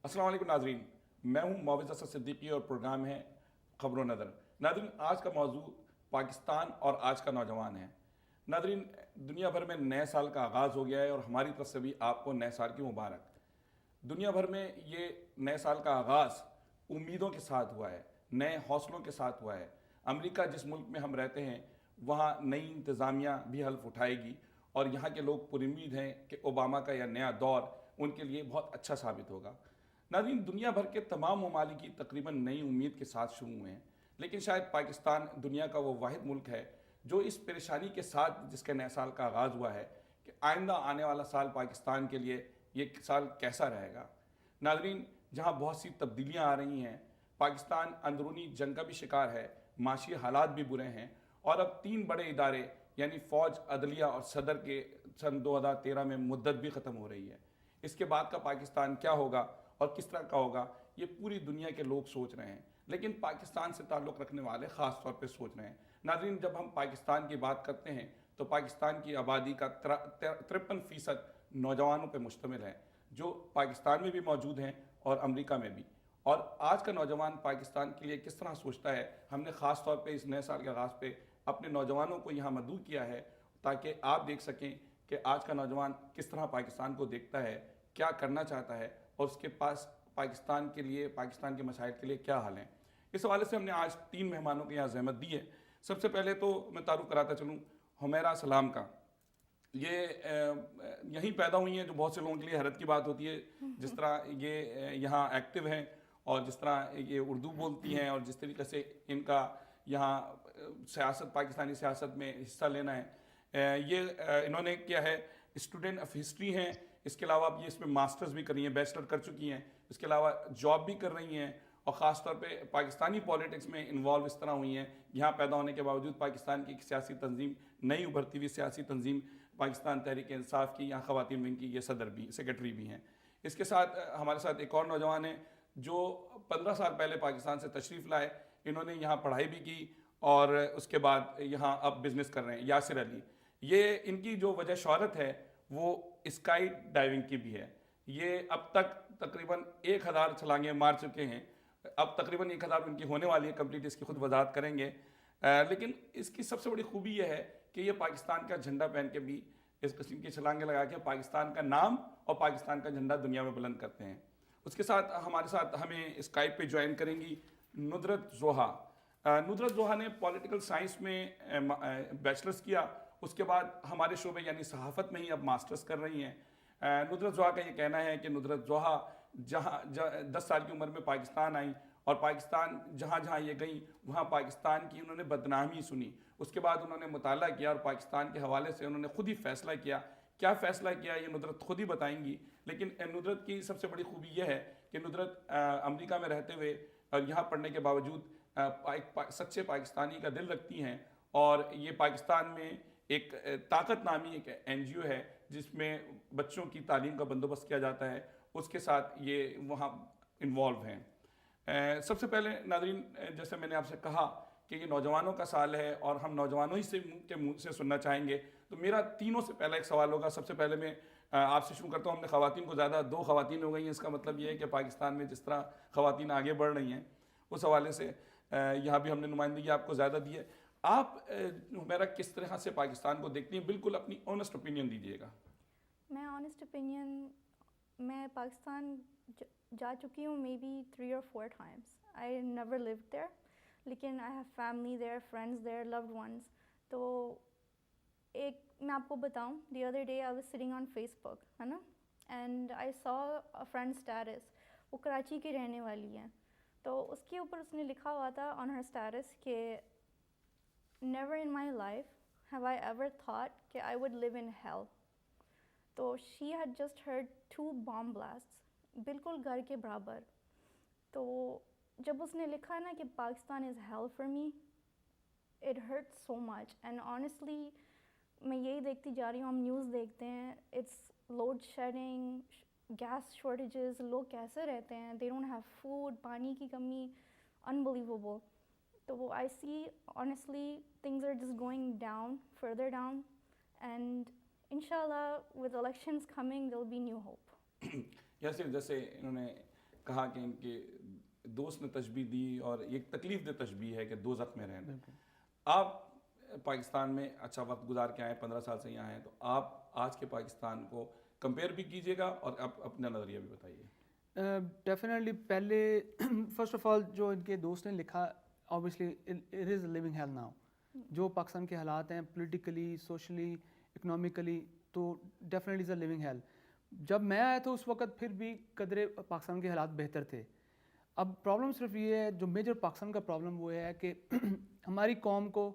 السلام علیکم ناظرین، میں ہوں معوذ اسد صدیقی اور پروگرام ہے خبر و نظر۔ ناظرین، آج کا موضوع پاکستان اور آج کا نوجوان ہے۔ ناظرین، دنیا بھر میں نئے سال کا آغاز ہو گیا ہے اور ہماری طرف سے بھی آپ کو نئے سال کی مبارک۔ دنیا بھر میں یہ نئے سال کا آغاز امیدوں کے ساتھ ہوا ہے، نئے حوصلوں کے ساتھ ہوا ہے۔ امریکہ جس ملک میں ہم رہتے ہیں وہاں نئی انتظامیہ بھی حلف اٹھائے گی اور یہاں کے لوگ پر امید ہیں کہ اوباما کا یہ نیا دور ان کے لیے بہت اچھا ثابت ہوگا۔ ناظرین، دنیا بھر کے تمام ممالک کی تقریباً نئی امید کے ساتھ شروع ہوئے ہیں، لیکن شاید پاکستان دنیا کا وہ واحد ملک ہے جو اس پریشانی کے ساتھ جس کے نئے سال کا آغاز ہوا ہے کہ آئندہ آنے والا سال پاکستان کے لیے یہ سال کیسا رہے گا۔ ناظرین، جہاں بہت سی تبدیلیاں آ رہی ہیں، پاکستان اندرونی جنگ کا بھی شکار ہے، معاشی حالات بھی برے ہیں اور اب 3 بڑے ادارے یعنی فوج، عدلیہ اور صدر کے سن 2013 میں مدت بھی ختم ہو رہی ہے۔ اس کے بعد کا پاکستان کیا ہوگا اور کس طرح کا ہوگا، یہ پوری دنیا کے لوگ سوچ رہے ہیں، لیکن پاکستان سے تعلق رکھنے والے خاص طور پہ سوچ رہے ہیں۔ ناظرین، جب ہم پاکستان کی بات کرتے ہیں تو پاکستان کی آبادی کا 53% نوجوانوں پہ مشتمل ہے، جو پاکستان میں بھی موجود ہیں اور امریکہ میں بھی۔ اور آج کا نوجوان پاکستان کے لیے کس طرح سوچتا ہے، ہم نے خاص طور پہ اس نئے سال کے آغاز پہ اپنے نوجوانوں کو یہاں مدعو کیا ہے تاکہ آپ دیکھ سکیں کہ آج کا نوجوان کس طرح پاکستان کو دیکھتا ہے، کیا کرنا چاہتا ہے اور اس کے پاس پاکستان کے لیے، پاکستان کے مسائل کے لیے کیا حل ہیں۔ اس حوالے سے ہم نے آج 3 مہمانوں کے یہاں زحمت دی ہے۔ سب سے پہلے تو میں تعارف کراتا چلوں حمیرہ سلام کا۔ یہ یہیں پیدا ہوئی ہیں، جو بہت سے لوگوں کے لیے حیرت کی بات ہوتی ہے، جس طرح یہ یہاں ایکٹیو ہیں اور جس طرح یہ اردو بولتی ہیں اور جس طریقے سے ان کا یہاں سیاست، پاکستانی سیاست میں حصہ لینا ہے۔ یہ انہوں نے کیا ہے، اسٹوڈنٹ آف ہسٹری ہیں، اس کے علاوہ اب یہ اس میں ماسٹرز بھی کر رہی ہیں، بیچلر کر چکی ہیں، اس کے علاوہ جاب بھی کر رہی ہیں اور خاص طور پہ پاکستانی پولیٹکس میں انوالو اس طرح ہوئی ہیں۔ یہاں پیدا ہونے کے باوجود پاکستان کی ایک سیاسی تنظیم، نئی ابھرتی ہوئی سیاسی تنظیم پاکستان تحریک انصاف کی، یہاں خواتین ونگ کی یہ صدر بھی، سیکرٹری بھی ہیں۔ اس کے ساتھ ہمارے ساتھ ایک اور نوجوان ہیں جو 15 سال پہلے پاکستان سے تشریف لائے، انہوں نے یہاں پڑھائی بھی کی اور اس کے بعد یہاں اب بزنس کر رہے ہیں، یاسر علی۔ یہ ان کی جو وجہ شہرت ہے وہ اسکائی ڈائیونگ کی بھی ہے۔ یہ اب تک تقریباً 1000 چھلانگیں مار چکے ہیں، اب تقریباً 1000 ان کی ہونے والی ہے کمپلیٹ، اس کی خود وضاحت کریں گے۔ لیکن اس کی سب سے بڑی خوبی یہ ہے کہ یہ پاکستان کا جھنڈا پہن کے بھی اس قسم کی چھلانگیں لگا کے پاکستان کا نام اور پاکستان کا جھنڈا دنیا میں بلند کرتے ہیں۔ اس کے ساتھ ہمارے ساتھ ہمیں اسکائپ پہ جوائن کریں گی ندرت زوہا۔ ندرت زوہا نے پولیٹیکل سائنس میں بیچلرز کیا، اس کے بعد ہمارے شعبے یعنی صحافت میں ہی اب ماسٹرز کر رہی ہیں۔ ندرت زوہا کا یہ کہنا ہے کہ ندرت زوہا جہاں 10 سال کی عمر میں پاکستان آئیں اور پاکستان جہاں جہاں یہ گئیں وہاں پاکستان کی انہوں نے بدنامی سنی، اس کے بعد انہوں نے مطالعہ کیا اور پاکستان کے حوالے سے انہوں نے خود ہی فیصلہ کیا۔ کیا فیصلہ کیا یہ ندرت خود ہی بتائیں گی، لیکن ندرت کی سب سے بڑی خوبی یہ ہے کہ ندرت امریکہ میں رہتے ہوئے اور یہاں پڑھنے کے باوجود سچے پاکستانی کا دل رکھتی ہیں اور یہ پاکستان میں ایک طاقت نامی ایک NGO ہے جس میں بچوں کی تعلیم کا بندوبست کیا جاتا ہے، اس کے ساتھ یہ وہاں انوالو ہیں۔ سب سے پہلے ناظرین، جیسے میں نے آپ سے کہا کہ یہ نوجوانوں کا سال ہے اور ہم نوجوانوں ہی سے منہ سے سننا چاہیں گے، تو میرا تینوں سے پہلا ایک سوال ہوگا۔ سب سے پہلے میں آپ سے شروع کرتا ہوں۔ ہم نے خواتین کو زیادہ 2 خواتین ہو گئی ہیں، اس کا مطلب یہ ہے کہ پاکستان میں جس طرح خواتین آگے بڑھ رہی ہیں اس حوالے سے یہاں بھی ہم نے نمائندگی آپ کو زیادہ دی ہے۔ آپ میرا کس طرح سے پاکستان کو دیکھتی ہیں؟ بالکل اپنی آنیسٹ اوپینین دیجیے گا۔ میں آنیسٹ اوپینین، میں پاکستان جا چکی ہوں may be 3 or 4 times. I never lived there, لیکن I have family there, friends there, loved ones. تو ایک میں آپ کو بتاؤں، the other day I was sitting on Facebook ہے نا، and I saw a friend's status. وہ کراچی کی رہنے والی ہیں، تو اس کے اوپر اس نے لکھا ہوا تھا on her status کہ never in my life have I ever thought کہ I would live in hell. تو she had just heard 2 bomb blasts بالکل گھر کے برابر. تو جب اس نے لکھا نا کہ پاکستان از hell for me, it hurt so much. And honestly میں یہی دیکھتی جا رہی ہوں، ہم نیوز دیکھتے ہیں، it's load shedding, gas shortages، لوگ کیسے رہتے ہیں، they don't have food، پانی کی کمی unbelievable. تو وہ I see honestly things are just going down, further down, and inshallah with elections coming there will be new hope. جیسے انہوں نے کہا کہ ان کے دوست نے تشبیہ دی اور ایک تکلیف دہ تشبیہ ہے کہ دوزخ میں رہنا. آپ پاکستان میں اچھا وقت گزار کے آئے, 15 سال سے یہاں ہیں, تو آپ آج کے پاکستان کو کمپیئر بھی کیجیے گا اور آپ اپنا نظریہ بھی بتائیے. ڈیفینیٹلی پہلے فرسٹ آف آل جو ان کے دوست نے لکھا, obviously it is a living hell now. جو پاکستان کے حالات ہیں پولیٹیکلی, سوشلی, اکنامکلی, تو definitely is a living hell. جب میں آیا تو اس وقت پھر بھی قدرے پاکستان کے حالات بہتر تھے. اب پرابلم صرف یہ ہے, جو میجر پاکستان کا پرابلم وہ ہے کہ ہماری قوم کو,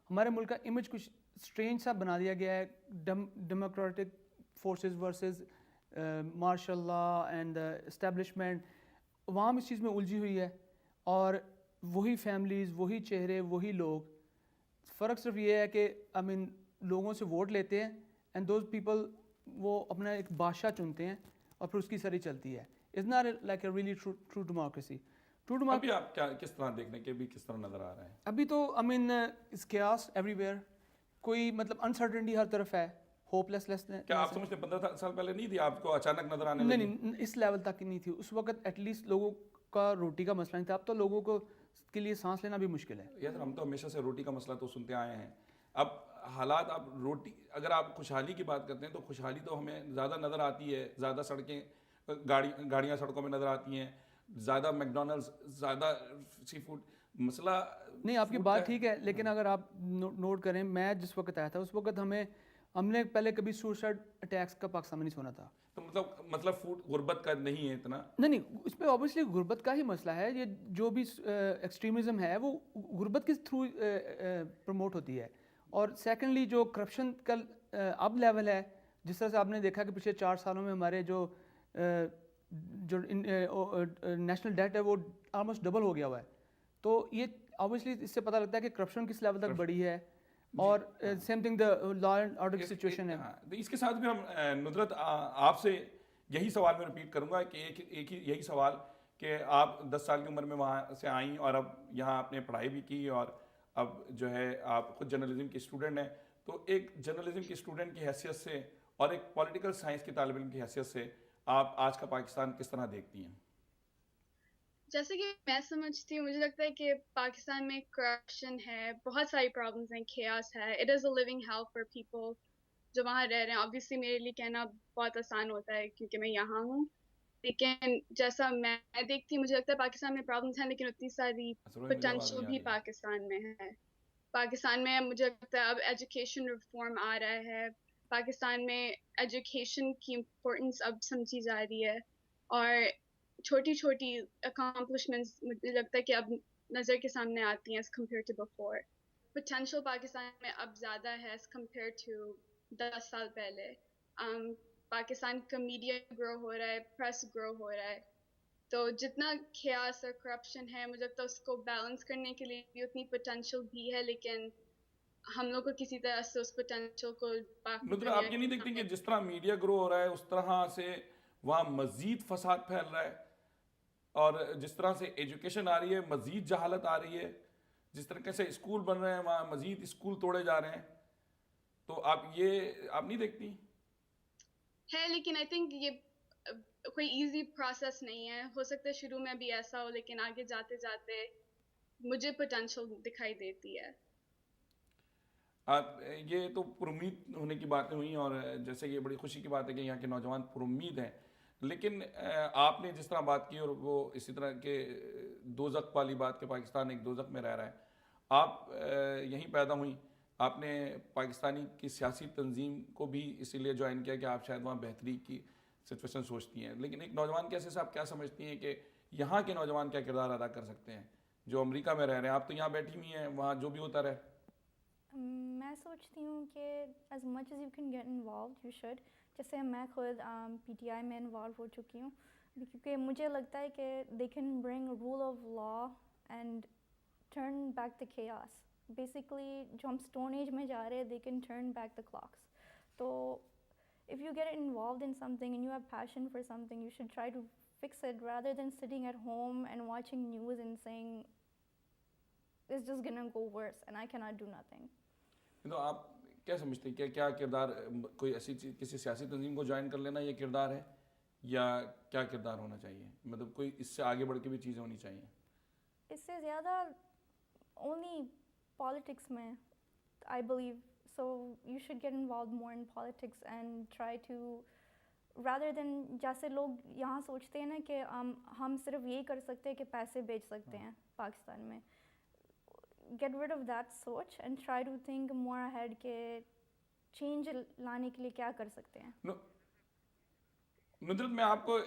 ہمارے ملک کا امیج کچھ اسٹرینج سا بنا دیا گیا ہے, democratic forces versus martial law and establishment. عوام اس چیز میں الجھی ہوئی ہے, اور وہی فیملیز, وہی چہرے, وہی لوگ. فرق صرف یہ ہے کہ لوگوں سے ووٹ لیتے ہیں اینڈ دوز پیپل وہ اپنا ایک بادشاہ چنتے ہیں اور پھر اس کی سری چلتی ہے. It's not like a really true democracy. ابھی آپ کیا کس طرح دیکھنے کے بھی کس طرح نظر آ رہا ہے؟ ابھی تو اس chaos ایوری ویئر, کوئی مطلب انسرٹنٹی ہر طرف ہے, ہوپ لیس. کیا آپ سمجھتے ہیں 15 سال پہلے نہیں تھی, آپ کو اچانک نظر آنے لگی؟ نہیں, اس لیول تک نہیں تھی اس وقت. ایٹ لیسٹ لوگوں کا روٹی کا مسئلہ نہیں تھا. اب تو لوگوں کو کے لیے سانس لینا بھی مشکل ہے. یار ہم تو ہمیشہ سے روٹی کا مسئلہ تو سنتے آئے ہیں. اب حالات, اب روٹی, اگر آپ خوشحالی کی بات کرتے ہیں تو خوشحالی تو ہمیں زیادہ نظر آتی ہے, زیادہ سڑکیں, گاڑیاں سڑکوں میں نظر آتی ہیں, زیادہ میکڈونلڈز, زیادہ سی فوڈ. مسئلہ نہیں, آپ کی بات ٹھیک ہے, لیکن اگر آپ نوٹ کریں, میں جس وقت آیا تھا اس وقت ہم نے پہلے کبھی سوسائڈ اٹیکس کا پاکستان میں نہیں سنا تھا. تو مطلب فوڈ غربت کا نہیں ہے اتنا؟ نہیں, اس پہ اوبیسلی غربت کا ہی مسئلہ ہے. یہ جو بھی ایکسٹریمزم ہے وہ غربت کے تھرو پروموٹ ہوتی ہے. اور سیکنڈلی جو کرپشن کا اب لیول ہے, جس طرح سے آپ نے دیکھا کہ پچھلے 4 سالوں میں ہمارے جو نیشنل ڈیٹ ہے وہ آلموسٹ ڈبل ہو گیا ہوا ہے. تو یہ اوبیسلی اس سے پتہ لگتا ہے کہ کرپشن کس لیول تک بڑھی ہے. اور same thing the law and order کی سچویشن ہے. اس کے ساتھ بھی ہم ندرت آپ سے یہی سوال میں رپیٹ کروں گا کہ ایک ہی یہی سوال کہ آپ 10 سال کی عمر میں وہاں سے آئیں اور اب یہاں آپ نے پڑھائی بھی کی اور اب جو ہے آپ خود جرنلزم کی اسٹوڈنٹ ہیں. تو ایک جرنلزم کی اسٹوڈنٹ کی حیثیت سے اور ایک پولیٹیکل سائنس کی طالب علم کی حیثیت سے آپ آج کا پاکستان کس طرح دیکھتی ہیں؟ جیسے کہ میں سمجھتی ہوں, مجھے لگتا ہے کہ پاکستان میں کرپشن ہے, بہت ساری پرابلمس ہیں, chaos ہے. It is a living hell for people جو وہاں رہ رہے ہیں. obviously میرے لیے کہنا بہت آسان ہوتا ہے کیونکہ میں یہاں ہوں, لیکن جیسا میں دیکھتی ہوں مجھے لگتا ہے پاکستان میں پرابلمس ہیں, لیکن اتنی ساری پوٹینشیل بھی پاکستان میں ہے. پاکستان میں مجھے لگتا ہے اب ایجوکیشن ریفارم آ رہا ہے. پاکستان میں ایجوکیشن کی امپورٹنس اب سمجھی جا رہی ہے, اور چھوٹی چھوٹی اکامپلشمنٹس مجھے لگتا ہے کہ اب نظر کے سامنے آتی ہیں as compare to before. Potential Pakistan میں اب زیادہ ہے ایز کمپیئر ٹو 10 سال پہلے. پاکستان کا میڈیا گرو ہو رہا ہے, پریس گرو ہو رہا ہے, تو جتنا خیاس اور کرپشن ہے مجھے لگتا ہے اس کو بیلنس کرنے کے لیے بھی اتنی پوٹینشیل بھی ہے, لیکن ہم لوگ کو کسی طرح سے اس پوٹینشیل کو آپ یہ نہیں دیکھتے کہ جس طرح میڈیا گرو ہو رہا ہے اس طرح سے وہاں مزید فساد پھیل رہا ہے, اور جس طرح سے ایجوکیشن آ رہی ہے مزید جہالت آ رہی ہے, جس طریقے سے اسکول بن رہے ہیں وہاں مزید اسکول توڑے جا رہے ہیں, تو آپ نہیں دیکھتی ہے. لیکن آئی تھنک یہ کوئی ایزی پروسیس نہیں ہے. ہو سکتا ہے شروع میں بھی ایسا ہو, لیکن آگے جاتے جاتے مجھے پوٹینشیل دکھائی دیتی ہے. یہ تو پر امید ہونے کی باتیں ہوئیں, اور جیسے کہ بڑی خوشی کی بات ہے کہ یہاں کے نوجوان پر امید ہیں. لیکن آپ نے جس طرح بات کی اور وہ اسی طرح کے دوزخ والی بات کہ پاکستان ایک دوزخ میں رہ رہا ہے, آپ یہیں پیدا ہوئیں, آپ نے پاکستانی کی سیاسی تنظیم کو بھی اسی لیے جوائن کیا کہ آپ شاید وہاں بہتری کی سچویشن سوچتی ہیں. لیکن ایک نوجوان کیسے سے آپ کیا سمجھتی ہیں کہ یہاں کے نوجوان کیا کردار ادا کر سکتے ہیں جو امریکہ میں رہ رہے ہیں؟ آپ تو یہاں بیٹھی ہوئی ہیں, وہاں جو بھی ہوتا رہے. میں سوچتی ہوں کہ as much as you can get involved you should. جیسے میں خود پی ٹی آئی میں انوالو ہو چکی ہوں, کیونکہ مجھے لگتا ہے کہ they can bring rule of law and turn back the chaos. Basically جو ہم اسٹون ایج میں جا رہے ہیں they can turn back the clocks. تو if you get involved in something and you have passion for something, you should try to fix it rather than sitting at home and watching news and saying it's just gonna go worse and I cannot do nothing. تو آپ کیا سمجھتے ہیں کہ کیا کردار کوئی ایسی چیز کسی سیاسی تنظیم کو جوائن کر لینا یہ کردار ہے, یا کیا کردار ہونا چاہیے؟ مطلب کوئی اس سے آگے بڑھ کے بھی چیزیں ہونی چاہیے؟ اس سے زیادہ only politics میں I believe, so you should get involved more in politics and try to, rather than جیسے لوگ یہاں سوچتے ہیں نا کہ ہم صرف یہی کر سکتے ہیں کہ پیسے بیچ سکتے ہیں پاکستان میں. Get rid of that سوچ and try to think more ahead کہ چینج لانے کے لیے کیا کر سکتے ہیں. ندرت میں آپ کو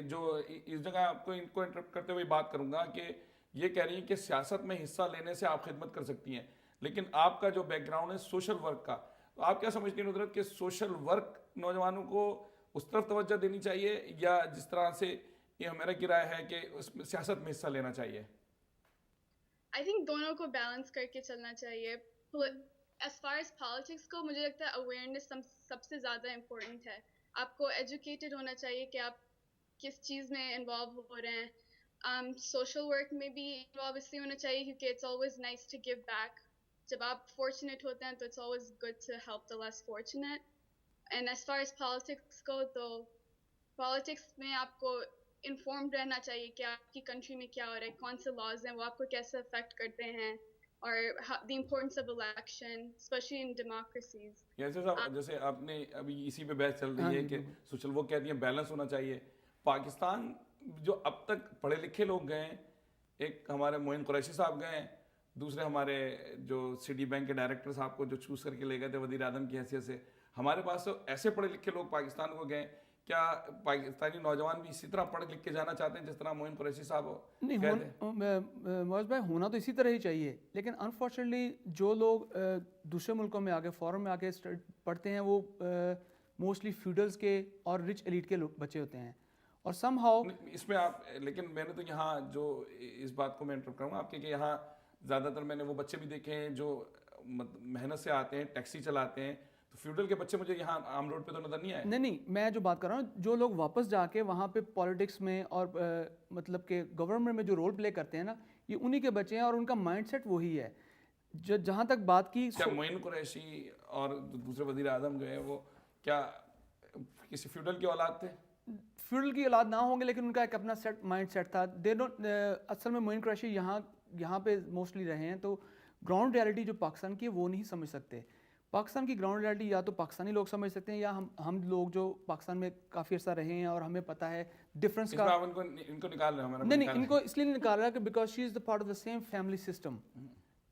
جو اس جگہ آپ کو ان کو انٹرپٹ کرتے ہوئے بات کروں گا کہ یہ کہہ رہی ہیں کہ سیاست میں حصہ لینے سے آپ خدمت کر سکتی ہیں، لیکن آپ کا جو بیک گراؤنڈ ہے سوشل ورک کا، تو آپ کیا سمجھتی ہیں ندرت کہ سوشل ورک نوجوانوں کو اس طرف توجہ دینی چاہیے یا جس طرح سے یہ میرا کی رائے ہے کہ اس میں سیاست میں حصہ لینا چاہیے؟ آئی تھنک دونوں کو بیلنس کر کے چلنا چاہیے. ایز فار ایز پالیٹکس کو مجھے لگتا ہے اویئرنیس سب سے زیادہ امپورٹنٹ ہے. آپ کو ایجوکیٹڈ ہونا چاہیے کہ آپ کس چیز میں انوالو ہو رہے ہیں. سوشل ورک میں بھی انوالو اس لیے ہونا چاہیے کیونکہ it's always nice to give back. جب آپ فارچونیٹ ہوتے ہیں تو it's always good to help the less fortunate. And as far as politics کو تو پالیٹکس میں آپ کو انفارمڈ رہنا چاہیے کہ آپ کی کنٹری میں کیا ہو رہا ہے, کون سے لاز ہیں, وہ آپ کو کیسے افیکٹ کرتے ہیں, اور the importance of election especially in democracies. جیسے آپ نے ابھی اسی پہ بحث چل رہی ہے کہ سوشل وہ کہتی ہیں بیلنس ہونا چاہیے. پاکستان جو اب تک پڑھے لکھے لوگ گئے ہیں, ایک ہمارے معین قریشی صاحب گئے ہیں, دوسرے ہمارے جو سٹی بینک کے ڈائریکٹر صاحب کو جو چوز کر کے لے گئے تھے وزیر اعظم کی حیثیت سے, ہمارے پاس تو ایسے پڑھے لکھے لوگ پاکستان کو گئے. کیا پاکستانی نوجوان بھی اسی طرح پڑھ لکھ کے جانا چاہتے ہیں جس طرح معین قریشی صاحب معاذ بھائی ہونا تو اسی طرح ہی چاہیے, لیکن انفارچونیٹلی جو لوگ دوسرے ملکوں میں آگے فورن میں آگے پڑھتے ہیں وہ موسٹلی فیوڈلز کے اور رچ ایلیٹ کے بچے ہوتے ہیں. اور سم ہاؤ اس میں آپ, لیکن میں نے تو یہاں جو اس بات کو میں انٹرپٹ کروں گا آپ کے کہ یہاں زیادہ تر میں نے وہ بچے بھی دیکھے ہیں جو محنت سے آتے ہیں, ٹیکسی چلاتے ہیں, تو فیوڈل کے بچے مجھے یہاں عام روڈ پہ تو نظر نہیں آئے. نہیں, میں جو بات کر رہا ہوں جو لوگ واپس جا کے وہاں پہ پالیٹکس میں اور مطلب کہ گورنمنٹ میں جو رول پلے کرتے ہیں نا, یہ انہی کے بچے ہیں اور ان کا مائنڈ سیٹ وہی ہے. جہاں تک بات کی کیا معین قریشی اور دوسرے وزیر اعظم جو ہے وہ کیا کسی فیوڈل کی اولاد تھے؟ فیوڈل کی اولاد نہ ہوں گے, لیکن ان کا ایک اپنا سیٹ مائنڈ سیٹ تھا. اصل میں معین قریشی یہاں پہ موسٹلی رہے ہیں, تو گراؤنڈ ریالٹی جو پاکستان کی ہے وہ نہیں سمجھ سکتے. پاکستان کی گراؤنڈ ریالٹی یا تو پاکستانی لوگ سمجھ سکتے ہیں یا ہم لوگ جو پاکستان میں کافی عرصہ رہے ہیں اور ہمیں پتہ ہے ڈفرینس کا. ان کو نکال رہے ہیں؟ نہیں, ان کو اس لیے نہیں نکال رہا کہ because she is the part of the same family system.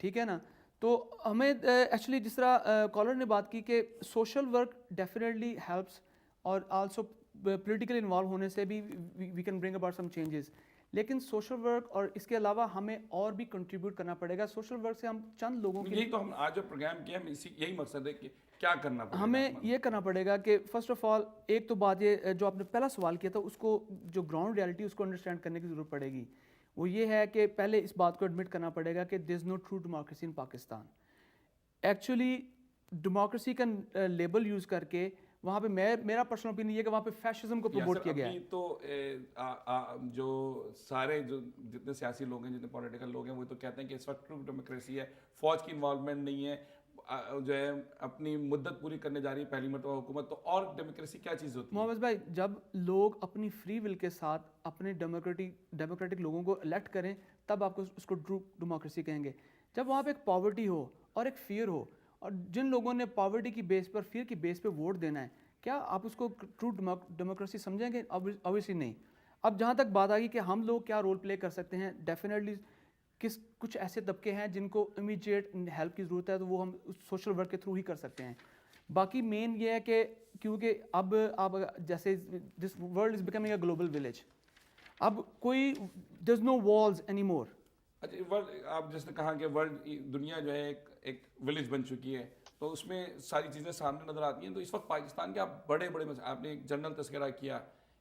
ٹھیک ہے نا, تو ہمیں ایکچولی جس طرح کالر نے بات کی کہ سوشل ورک ڈیفینیٹلی ہیلپس, اور آلسو پولیٹیکل انوالو ہونے سے بھی we can bring about some changes. لیکن سوشل ورک اور اس کے علاوہ ہمیں اور بھی کنٹریبیوٹ کرنا پڑے گا. سوشل ورک سے ہم چند لوگوں کے, یہی تو ہم آج جو پروگرام کیا ہے یہی مقصد ہے کہ کیا کرنا پڑے گا. ہمیں یہ کرنا پڑے گا کہ فرسٹ آف آل ایک تو بات یہ جو آپ نے پہلا سوال کیا تھا اس کو, جو گراؤنڈ ریالٹی اس کو انڈرسٹینڈ کرنے کی ضرورت پڑے گی. وہ یہ ہے کہ پہلے اس بات کو ایڈمٹ کرنا پڑے گا کہ there is no true democracy in Pakistan. Actually democracy کا لیبل یوز کر کے وہاں پہ میرا پرسنل اوپینین یہ کہ وہاں پہ فیشزم کو پروموٹ کیا گیا ہے. تو جو سارے جو جتنے سیاسی لوگ ہیں, جتنے پولیٹیکل لوگ ہیں, وہ تو کہتے ہیں کہ اس وقت ٹرو ڈیموکریسی ہے, فوج کی انوالومنٹ نہیں ہے, جو ہے اپنی مدت پوری کرنے جا رہی ہے پہلی مرتبہ حکومت, تو اور ڈیموکریسی کیا چیز ہوتی ہے؟ محمد بھائی, جب لوگ اپنی فری ول کے ساتھ اپنے ڈیموکریٹک لوگوں کو الیکٹ کریں تب آپ کو اس کو ٹرو ڈیموکریسی کہیں گے. جب وہاں پہ ایک پاورٹی ہو اور ایک فیئر ہو, اور جن لوگوں نے پاورٹی کی بیس پر فیئر کی بیس پہ ووٹ دینا ہے, کیا آپ اس کو ٹرو ڈیموکریسی سمجھیں گے؟ اوبویسلی نہیں. اب جہاں تک بات آئی کہ ہم لوگ کیا رول پلے کر سکتے ہیں, ڈیفینیٹلی کچھ ایسے طبقے ہیں جن کو امیڈیٹ ہیلپ کی ضرورت ہے, تو وہ ہم سوشل ورک کے تھرو ہی کر سکتے ہیں. باقی مین یہ ہے کہ کیونکہ اب آپ جیسے this world is becoming a global village, اب کوئی دیر is know walls any more. اچھا, ورلڈ آپ جس نے کہا کہ ورلڈ دنیا جو ہے ایک ولیج بن چکی ہے, تو اس میں ساری چیزیں سامنے نظر آتی ہیں. تو اس وقت پاکستان کے آپ بڑے آپ نے ایک جنرل تذکرہ کیا,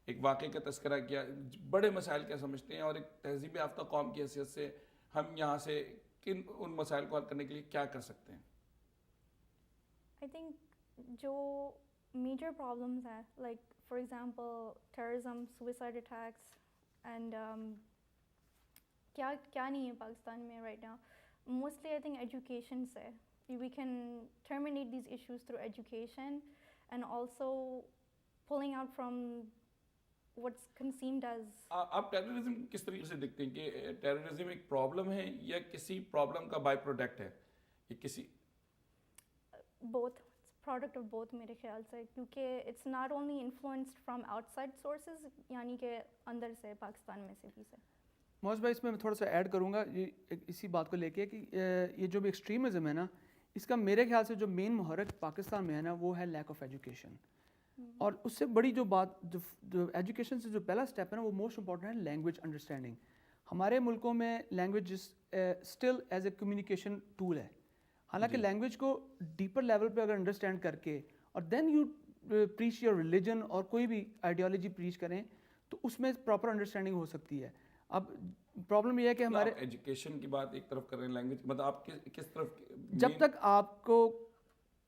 ایک واقعے کا تذکرہ کیا, بڑے مسائل کیا سمجھتے ہیں, اور ایک تہذیب یافتہ قوم کی حیثیت سے ہم یہاں سے کن ان مسائل کو حل کرنے کے لیے کیا کر سکتے ہیں؟ آئی تھنک جو میجر پرابلمس ہیں, like for example terrorism, suicide attacks, and کیا نہیں ہے پاکستان میں right now, mostly I think education سے. We can terminate these issues through education and also pulling out from what's conceived as. آپ terrorism کس طریقے سے دیکھتے ہیں کہ ٹیررزم ایک پرابلم ہے یا کسی پرابلم کا بائی پروڈکٹ ہے یا کسی Both. It's product of both میرے خیال سے, کیونکہ it's not only influenced from outside sources, یعنی کہ اندر سے, پاکستان میں سے بھی سے. موز بھائی اس میں تھوڑا سا ایڈ کروں گا اسی بات کو لے کے کہ یہ جو بھی ایکسٹریمزم ہے نا, اس کا میرے خیال سے جو مین محرک پاکستان میں ہے نا وہ ہے لیک آف ایجوکیشن. اور اس سے بڑی جو بات جو ایجوکیشن سے جو پہلا اسٹیپ ہے نا وہ موسٹ امپورٹنٹ ہے لینگویج انڈرسٹینڈنگ. ہمارے ملکوں میں language still as a communication tool ہے. حالانکہ لینگویج کو ڈیپر لیول پہ اگر انڈرسٹینڈ کر کے اور then you preach your religion اور کوئی بھی آئیڈیالوجی پریچ کریں تو اس میں پراپر انڈرسٹینڈنگ ہو سکتی ہے. اب پرابلم یہ ہے کہ ہمارے ایجوکیشن کی بات ایک طرف کر رہے ہیں, لینگویج مطلب آپ کس طرف, جب تک آپ کو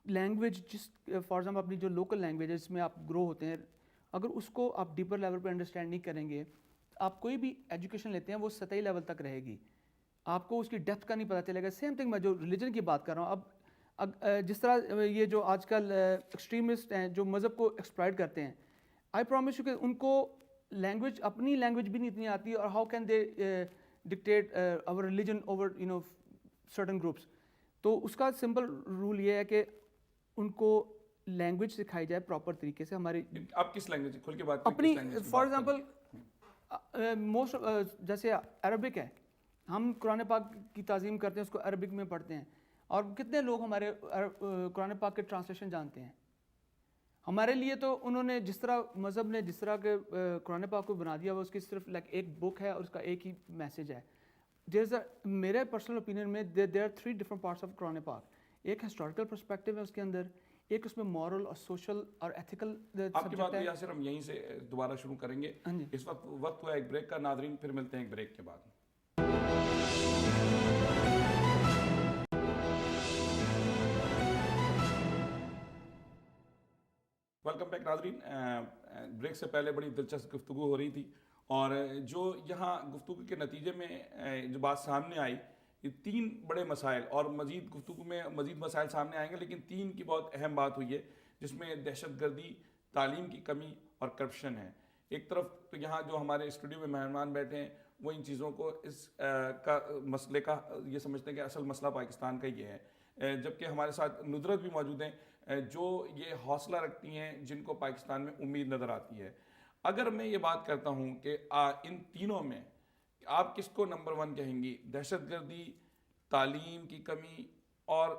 لینگویج جس فار ایگزامپل اپنی جو لوکل لینگویج ہے جس میں آپ گرو ہوتے ہیں, اگر اس کو آپ ڈیپر لیول پہ انڈرسٹینڈ نہیں کریں گے, آپ کوئی بھی ایجوکیشن لیتے ہیں وہ سطحی لیول تک رہے گی, آپ کو اس کی ڈیپتھ کا نہیں پتہ چلے گا. سیم تھنگ میں جو ریلیجن کی بات کر رہا ہوں, اب جس طرح یہ جو آج کل ایکسٹریمسٹ ہیں جو مذہب کو ایکسپلائٹ کرتے ہیں, آئی پرومس یو کہ ان کو لینگویج اپنی لینگویج بھی نہیں اتنی آتی, اور how can they dictate our religion over certain groups. تو اس کا سمپل رول یہ ہے کہ ان کو لینگویج سکھائی جائے پراپر طریقے سے. ہماری آپ کس لینگویج کھل کے بات اپنی فار ایگزامپل موسٹ جیسے عربک ہے, ہم قرآن پاک کی تعظیم کرتے ہیں, اس کو عربک میں پڑھتے ہیں, اور کتنے لوگ ہمارے قرآن پاک کے ٹرانسلیشن جانتے ہیں. ہمارے لیے تو انہوں نے جس طرح مذہب نے جس طرح کے قرآن پاک کو بنا دیا, وہ اس کی صرف لائک ایک بک ہے اور اس کا ایک ہی میسیج ہے. میرے پرسنل اوپینین میں there are 3 different parts of قرآن پاک. ایک ہسٹوریکل پرسپیکٹیو ہے اس کے اندر, ایک اس میں مورل اور سوشل اور ایتھیکل آپ کی بات یاسر ہم یہیں سے دوبارہ شروع کریں گے. اس وقت ہوا ایک بریک کا. ناظرین پھر ملتے ہیں ایک بریک کے بعد. ویلکم بیک ناظرین. بریک سے پہلے بڑی دلچسپ گفتگو ہو رہی تھی, اور جو یہاں گفتگو کے نتیجے میں جو بات سامنے آئی, یہ 3 بڑے مسائل, اور مزید گفتگو میں مزید مسائل سامنے آئیں گے, لیکن 3 کی بہت اہم بات ہوئی ہے جس میں دہشت گردی, تعلیم کی کمی اور کرپشن ہے. ایک طرف تو یہاں جو ہمارے اسٹوڈیو میں مہمان بیٹھے ہیں وہ ان چیزوں کو اس کا مسئلے کا یہ سمجھتے ہیں کہ اصل مسئلہ پاکستان کا یہ ہے, جبکہ ہمارے ساتھ ندرت بھی موجود ہیں جو یہ حوصلہ رکھتی ہیں, جن کو پاکستان میں امید نظر آتی ہے. اگر میں یہ بات کرتا ہوں کہ ان تینوں میں آپ کس کو نمبر 1 کہیں گی, دہشت گردی, تعلیم کی کمی اور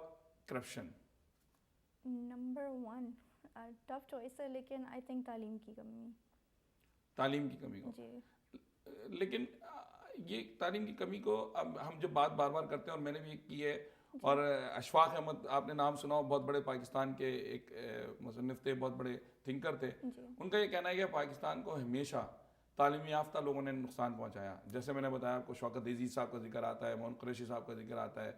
کرپشن؟ نمبر 1 ٹف چوائس ہے, لیکن آئی تھنک تعلیم کی کمی. تعلیم کی کمی کو جی, لیکن یہ تعلیم کی کمی کو اب ہم جب بات بار بار کرتے ہیں, اور میں نے بھی کی ہے, اور اشفاق احمد آپ نے نام سنا ہو, بہت بڑے پاکستان کے ایک مصنف تھے, بہت بڑے تھنکر تھے. ان کا یہ کہنا ہے کہ پاکستان کو ہمیشہ تعلیم یافتہ لوگوں نے نقصان پہنچایا. جیسے میں نے بتایا آپ کو, شوکت عزیز صاحب کا ذکر آتا ہے, مون قریشی صاحب کا ذکر آتا ہے.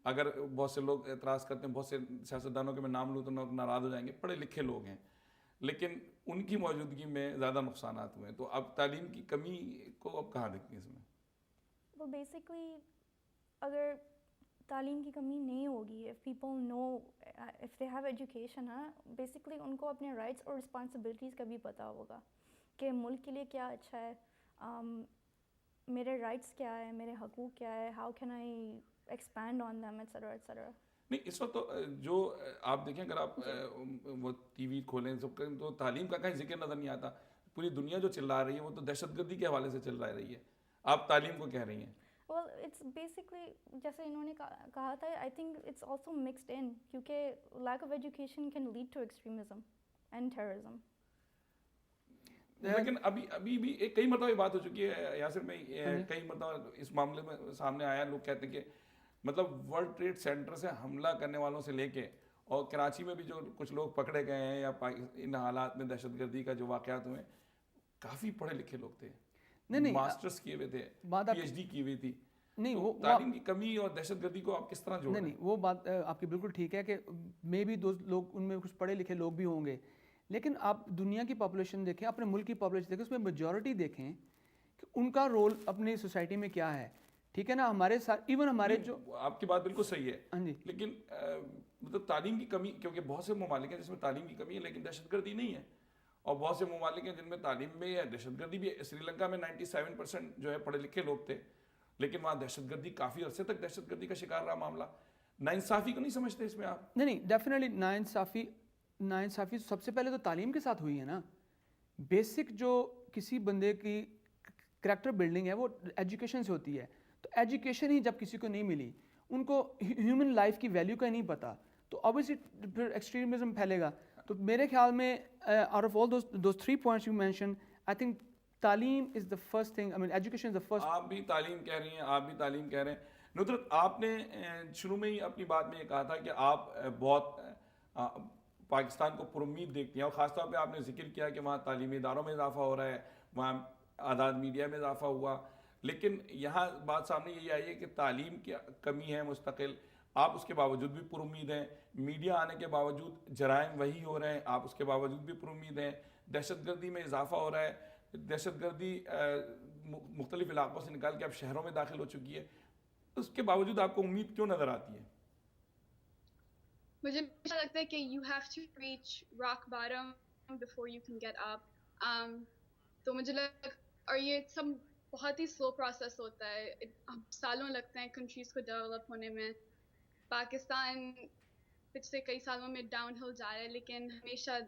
اگر بہت سے لوگ اعتراض کرتے ہیں, بہت سے سیاستدانوں کے میں نام لوں تو ناراض ہو جائیں گے, پڑھے لکھے لوگ ہیں, لیکن ان کی موجودگی میں زیادہ نقصانات ہوئے ہیں. تو اب تعلیم کی کمی کو اب کہاں دیکھتے ہیں اس میں؟ وہ بیسکلی اگر تعلیم کی کمی نہیں ہوگی, if people know, if they have education, basically ان کو اپنے رائٹس اور رسپانسبلٹیز کا بھی پتہ ہوگا کہ ملک کے لیے کیا اچھا ہے, میرے رائٹس کیا ہے, میرے حقوق کیا ہے, how can I expand on them, etc etc. نہیں, اس وقت تو جو آپ دیکھیں, اگر آپ وہ ٹی وی کھولیں سب کریں تو تعلیم کا کہیں ذکر نظر نہیں آتا. پوری دنیا جو چلا رہی ہے وہ تو دہشت گردی کے حوالے سے چل رہی ہے, آپ تعلیم کو کہہ رہی ہیں. Well, it's basically جیسے انہوں نے کہا تھا, I think it's also mixed in, کیونکہ lack of education can lead to extremism and terrorism. لیکن ابھی بھی کئی مرتبہ یہ بات ہو چکی ہے یاسر, میں کئی مرتبہ اس معاملے میں سامنے آیا, لوگ کہتے ہیں کہ مطلب ورلڈ ٹریڈ سینٹر سے حملہ کرنے والوں سے لے کے, اور کراچی میں بھی جو کچھ لوگ پکڑے گئے ہیں یا ان حالات میں دہشت گردی کا جو واقعات ہوئے, کافی پڑھے لکھے لوگ تھے, ماسٹرز کیے ہوئے تھے, پی ایچ ڈی کی ہوئی تھی. نہیں, وہ تعلیم کی کمی اور دہشت گردی کو آپ کس طرح جوڑ رہے ہیں؟ نہیں, وہ بات آپ کی بالکل ٹھیک ہے کہ مے بی دو لوگ ان میں کچھ پڑھے لکھے لوگ بھی ہوں گے, لیکن آپ دنیا کی پاپولیشن دیکھیں, اپنے ملک کی پاپولیشن دیکھیں, اس میں میجورٹی دیکھیں کہ ان کا رول اپنی سوسائٹی میں کیا ہے. ٹھیک ہے نا, ہمارے ساتھ ایون ہمارے جو, آپ کی بات بالکل صحیح ہے, ہاں جی, لیکن مطلب تعلیم کی کمی, کیونکہ بہت سے ممالک ہیں جس میں تعلیم کی کمی ہے لیکن دہشت گردی نہیں ہے, اور بہت سے ممالک ہیں جن میں تعلیم میں یا دہشت گردی بھی ہے. سری لنکا میں 97% جو ہے پڑھے لکھے لوگ تھے, لیکن وہاں دہشت گردی کافی عرصے تک دہشت گردی کا شکار رہا معاملہ. ناانصافی کو نہیں سمجھتے اس میں آپ؟ نہیں ڈیفینیٹلی ناانصافی سب سے پہلے تو تعلیم کے ساتھ ہوئی ہے نا. بیسک جو کسی بندے کی کریکٹر بلڈنگ ہے وہ ایجوکیشن سے ہوتی ہے. تو ایجوکیشن ہی جب کسی کو نہیں ملی, ان کو ہیومن لائف کی ویلیو کا نہیں پتہ, تو obviously پھر ایکسٹریمزم پھیلے گا. تو میرے خیال میں out of all those 3 points you mentioned, I think تعلیم is the first thing. I mean education is the first. آپ بھی تعلیم کہہ رہی ہیں, آپ بھی تعلیم کہہ رہے ہیں. ندرت, آپ نے شروع میں ہی اپنی بات میں یہ کہا تھا کہ آپ بہت پاکستان کو پر امید دیکھتی ہیں, اور خاص طور پہ آپ نے ذکر کیا کہ وہاں تعلیمی اداروں میں اضافہ ہو رہا ہے, وہاں آزاد میڈیا میں اضافہ ہوا. لیکن یہاں بات سامنے یہی آئی ہے کہ تعلیم کی کمی ہے مستقل, آپ اس کے باوجود بھی پر امید ہیں. میڈیا آنے کے باوجود جرائم وہی ہو رہے ہیں, آپ اس کے باوجود بھی پر امید ہیں. دہشت گردی میں اضافہ ہو رہا ہے, دہشت گردی مختلف علاقوں سے نکال کے اب شہروں میں داخل ہو چکی ہے. اس کے باوجود آپ کو امید کیوں نظر آتی ہے؟ مجھے ایسا لگتا ہے کہ you have to reach rock bottom before you can get up. تو مجھے لگتا ہے, اور یہ سب بہت ہی سلو پروسیس ہوتا ہے, سالوں لگتے ہیں کنٹریز کو ڈیولپ ہونے میں. پاکستان پچھلے کئی سالوں میں ڈاؤن ہل جا رہا ہے, لیکن ہمیشہ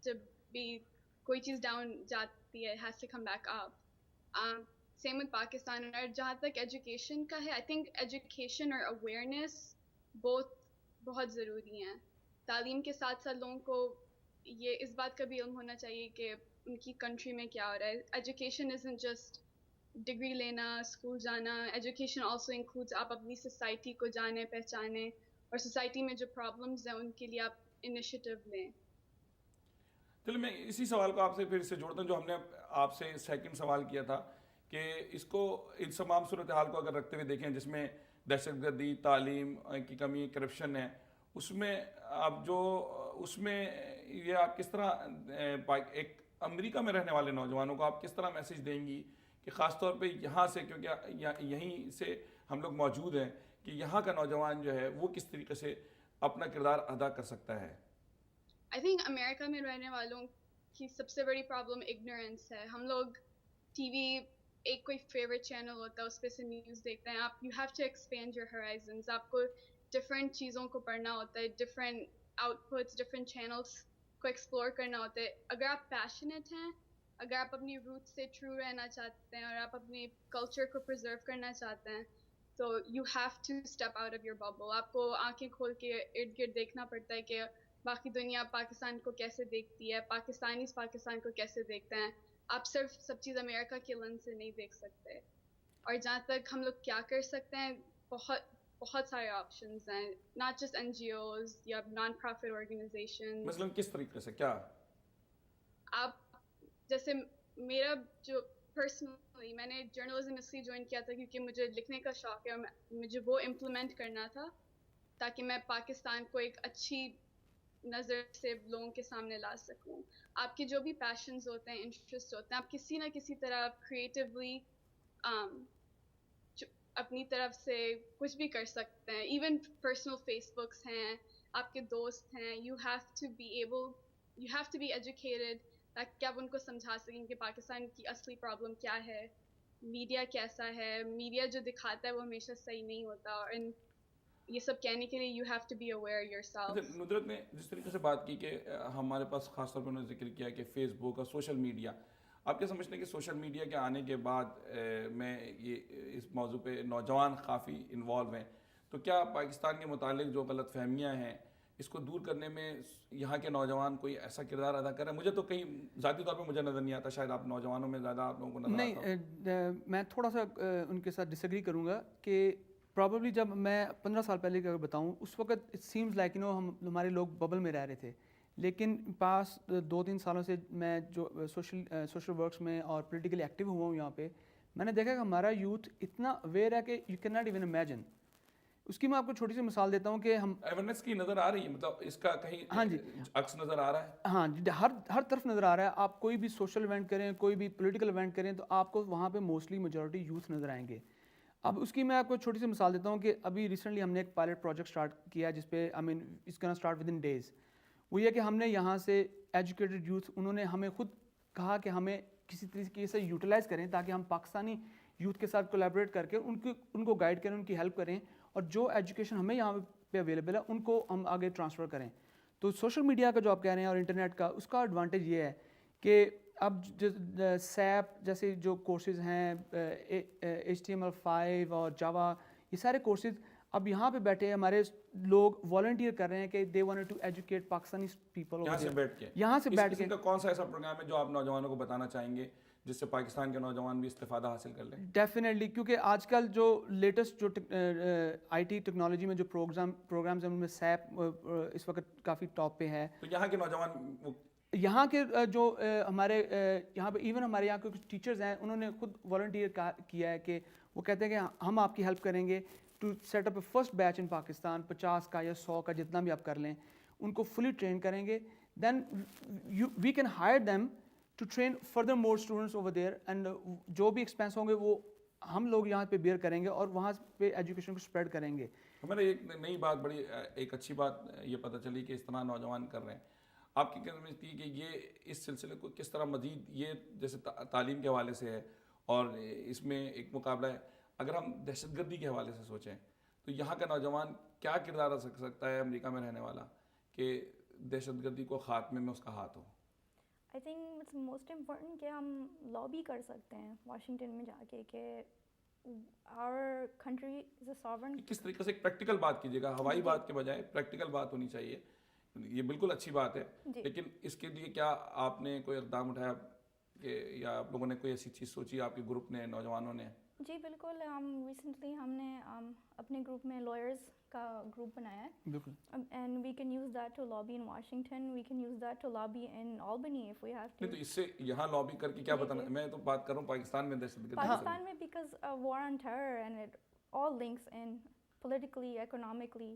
جب بھی کوئی چیز ڈاؤن جاتی ہے has to come back up. Same with Pakistan. اور جہاں تک ایجوکیشن کا ہے, آئی تھنک ایجوکیشن اور اویئرنیس بہت ضروری ہیں. تعلیم کے ساتھ ساتھ لوگوں کو یہ اس بات کا بھی علم ہونا چاہیے کہ ان کی کنٹری میں کیا ہو رہا ہے. ایجوکیشن isn't just ڈگری لینا, اسکول جانا. ایجوکیشن آلسو انکلوڈس آپ اپنی سوسائٹی کو جانیں, پہچانیں, اور سوسائٹی میں جو پرابلمز ہیں ان کے لیے آپ انیشیٹو لیں. چلو میں اسی سوال کو آپ سے پھر سے جوڑتا ہوں جو ہم نے آپ سے سیکنڈ سوال کیا تھا, کہ اس کو ان تمام صورتحال کو اگر رکھتے ہوئے دیکھیں جس میں دہشت گردی, تعلیم کی کمی, کرپشن ہے, اس میں آپ جو اس میں یہ آپ کس طرح ایک امریکہ میں رہنے والے نوجوانوں کو آپ کس طرح میسج دیں گی کہ خاص طور پہ یہاں سے, کیونکہ یہیں سے ہم لوگ موجود ہیں, کہ یہاں کا نوجوان جو ہے وہ کس طریقے سے اپنا کردار ادا کر سکتا ہے؟ آئی تھنک امریکہ میں رہنے والوں کی سب سے بڑی پرابلم اگنورینس ہے. ہم لوگ ٹی وی ایک کوئی فیوریٹ چینل ہوتا ہے, اس پہ سے نیوز دیکھتے ہیں. آپ you have to expand your horizons. آپ کو ڈفرینٹ چیزوں کو پڑھنا ہوتا ہے, different outputs, different channels کو ایکسپلور کرنا ہوتا ہے. اگر آپ پیشنیٹ ہیں, اگر آپ اپنی روٹ سے ٹرو رہنا چاہتے ہیں, اور آپ اپنے کلچر کو پرزرو کرنا چاہتے ہیں, تو you have to step out of your bubble. آپ کو آنکھیں کھول کے ارد گرد دیکھنا پڑتا ہے کہ باقی دنیا پاکستان کو کیسے دیکھتی ہے, پاکستانیز پاکستان کو کیسے دیکھتے ہیں. آپ صرف سب چیز امریکہ کے لینس سے نہیں دیکھ سکتے. اور جہاں تک ہم لوگ کیا کر سکتے ہیں, بہت سارے آپشنز ہیں, ناٹ جسٹ NGOs یا نان پروفٹ آرگنائزیشن. مثلاً کس طریقے سے, کیا آپ جیسے میرا جو پرسنلی میں نے جرنلزم اس لیے جوائن کیا تھا کیونکہ مجھے لکھنے کا شوق ہے, اور مجھے وہ امپلیمنٹ کرنا تھا تاکہ میں پاکستان کو ایک اچھی نظر سے لوگوں کے سامنے لا سکوں. آپ کے جو بھی پیشنز ہوتے ہیں, انٹرسٹ ہوتے ہیں, آپ کسی نہ کسی طرح کریٹیولی اپنی طرف سے کچھ بھی کر سکتے ہیں. ایون پرسنل فیس بکس ہیں, آپ کے دوست ہیں. You have to be educated تاکہ آپ ان کو سمجھا سکیں کہ پاکستان کی اصلی پرابلم کیا ہے, میڈیا کیسا ہے. میڈیا جو دکھاتا ہے وہ ہمیشہ صحیح نہیں ہوتا, اور یہ سب کہنے کے لیے you have to be aware yourself. Nudrat نے جس طریقے سے بات کی کہ ہمارے پاس خاص طور پر انہوں نے ذکر کیا کہ فیس بک اور سوشل میڈیا, آپ کیا سمجھتے ہیں کہ سوشل میڈیا کے آنے کے بعد میں یہ اس موضوع پہ نوجوان کافی انوالو ہیں, تو کیا پاکستان کے متعلق جو غلط فہمیاں ہیں اس کو دور کرنے میں یہاں کے نوجوان کوئی ایسا کردار ادا کر رہے ہیں؟ مجھے تو کہیں ذاتی طور پہ مجھے نظر نہیں آتا, شاید آپ نوجوانوں میں زیادہ آپ لوگوں کو نظر آتا ہو. نہیں, میں تھوڑا سا ان کے ساتھ ڈس ایگری کروں گا کہ پرابیبلی جب میں 15 سال پہلے اگر بتاؤں, اس وقت اٹ سیمز لائک ہمارے لوگ ببل میں رہ رہے تھے. لیکن پاس 2-3 سالوں سے میں جو سوشل ورکس میں اور پولیٹیکلی ایکٹیو ہوا ہوں یہاں پہ, میں نے دیکھا کہ ہمارا یوتھ اتنا اویئر ہے کہ you can not even imagine. اس کی میں آپ کو چھوٹی سی مثال دیتا ہوں کہ ہم اویئرنیس کی نظر آ رہی ہے, مطلب اس کا کہیں ہاں جی عکس نظر آ رہا ہے. ہاں جی, ہر طرف نظر آ رہا ہے. آپ کوئی بھی سوشل ایونٹ کریں, کوئی بھی پولیٹیکل ایونٹ کریں, تو آپ کو وہاں پہ موسٹلی میجورٹی یوتھ نظر آئیں گے. اب اس کی میں آپ کو چھوٹی سی مثال دیتا ہوں کہ ابھی ریسنٹلی ہم نے ایک پائلٹ پروجیکٹ اسٹارٹ کیا جس پہ it's gonna start within days. وہ یہ کہ ہم نے یہاں سے ایجوکیٹڈ یوتھ انہوں نے ہمیں خود کہا کہ ہمیں کسی طریقے سے یوٹیلائز کریں تاکہ ہم پاکستانی یوتھ کے ساتھ کولیبریٹ کر کے ان کو گائیڈ کریں, ان کی ہیلپ کریں, اور جو ایجوکیشن ہمیں یہاں پہ اویلیبل ہے ان کو ہم آگے ٹرانسفر کریں. تو سوشل میڈیا کا جو آپ کہہ رہے ہیں اور انٹرنیٹ کا, اس کا ایڈوانٹیج یہ ہے کہ اب سیپ جیسے جو کورسز ہیں HTML5 اور جاوا, یہ سارے کورسز اب یہاں پہ بیٹھے ہمارے لوگ والنٹیئر کر رہے ہیں کہ they want to educate Pakistani people. یہاں سے بیٹھ کے, یہاں سے بیٹھ کے کا کون سا ایسا پروگرام ہے جو آپ نوجوانوں کو بتانا چاہیں گے جس سے پاکستان کے نوجوان بھی استفادہ حاصل کر لیں؟ ڈیفینیٹلی, کیونکہ آج کل جو لیٹسٹ جو IT ٹیکنالوجی میں جو پروگرامز ہیں ان میں سیپ اس وقت کافی ٹاپ پہ ہے. تو یہاں کے نوجوان یہاں کے جو ہمارے یہاں پہ ایون ہمارے یہاں کے کچھ ٹیچرز ہیں, انہوں نے خود والنٹیئر کیا ہے کہ وہ کہتے ہیں کہ ہم آپ کی ہیلپ کریں گے to set up a first batch in Pakistan, 50 کا یا 100 کا جتنا بھی آپ کر لیں, ان کو فلی ٹرین کریں گے. Then we can hire them to train further more students over there, and جو بھی ایکسپینس ہوں گے وہ ہم لوگ یہاں پہ بیئر کریں گے اور وہاں پہ ایجوکیشن کو اسپریڈ کریں گے. ہمیں ایک نئی بات, بڑی ایک اچھی بات یہ پتہ چلی کہ اس طرح نوجوان کر رہے ہیں. آپ کی کیا سمجھتی ہے کہ یہ اس سلسلے کو کس طرح مزید, یہ جیسے تعلیم کے حوالے سے ہے اور اس میں ایک مقابلہ ہے, اگر ہم دہشت گردی کے حوالے سے سوچیں تو یہاں کا نوجوان کیا کردار رکھ سکتا ہے امریکہ میں رہنے والا کہ دہشت گردی کو خاتمے میں اس کا ہاتھ ہو؟ I think it's most important کہ ہم لابی کر سکتے ہیں واشنگٹن میں جا کے کہ our country is a sovereign. کس طریقے سے ایک پریکٹیکل بات کیجیے گا, ہوائی بات کے بجائے پریکٹیکل بات ہونی چاہیے. یہ بالکل اچھی بات ہے, لیکن اس کے لیے کیا آپ نے کوئی اقدام اٹھایا کہ یا آپ لوگوں نے کوئی ایسی چیز سوچی آپ کے گروپ نے, نوجوانوں نے؟ جی بالکل, ریسنٹلی ہم نے اپنے گروپ میں لائرز کا گروپ بنایا ہے. بالکل. And we can use that to lobby in Washington, we can use that to lobby in Albany if we have to. نہیں تو اس سے یہاں لابی کر کے کیا بتانا, میں تو بات کر رہا ہوں پاکستان میں دہشت گردی. پاکستان میں because war on terror and it all links in politically, economically,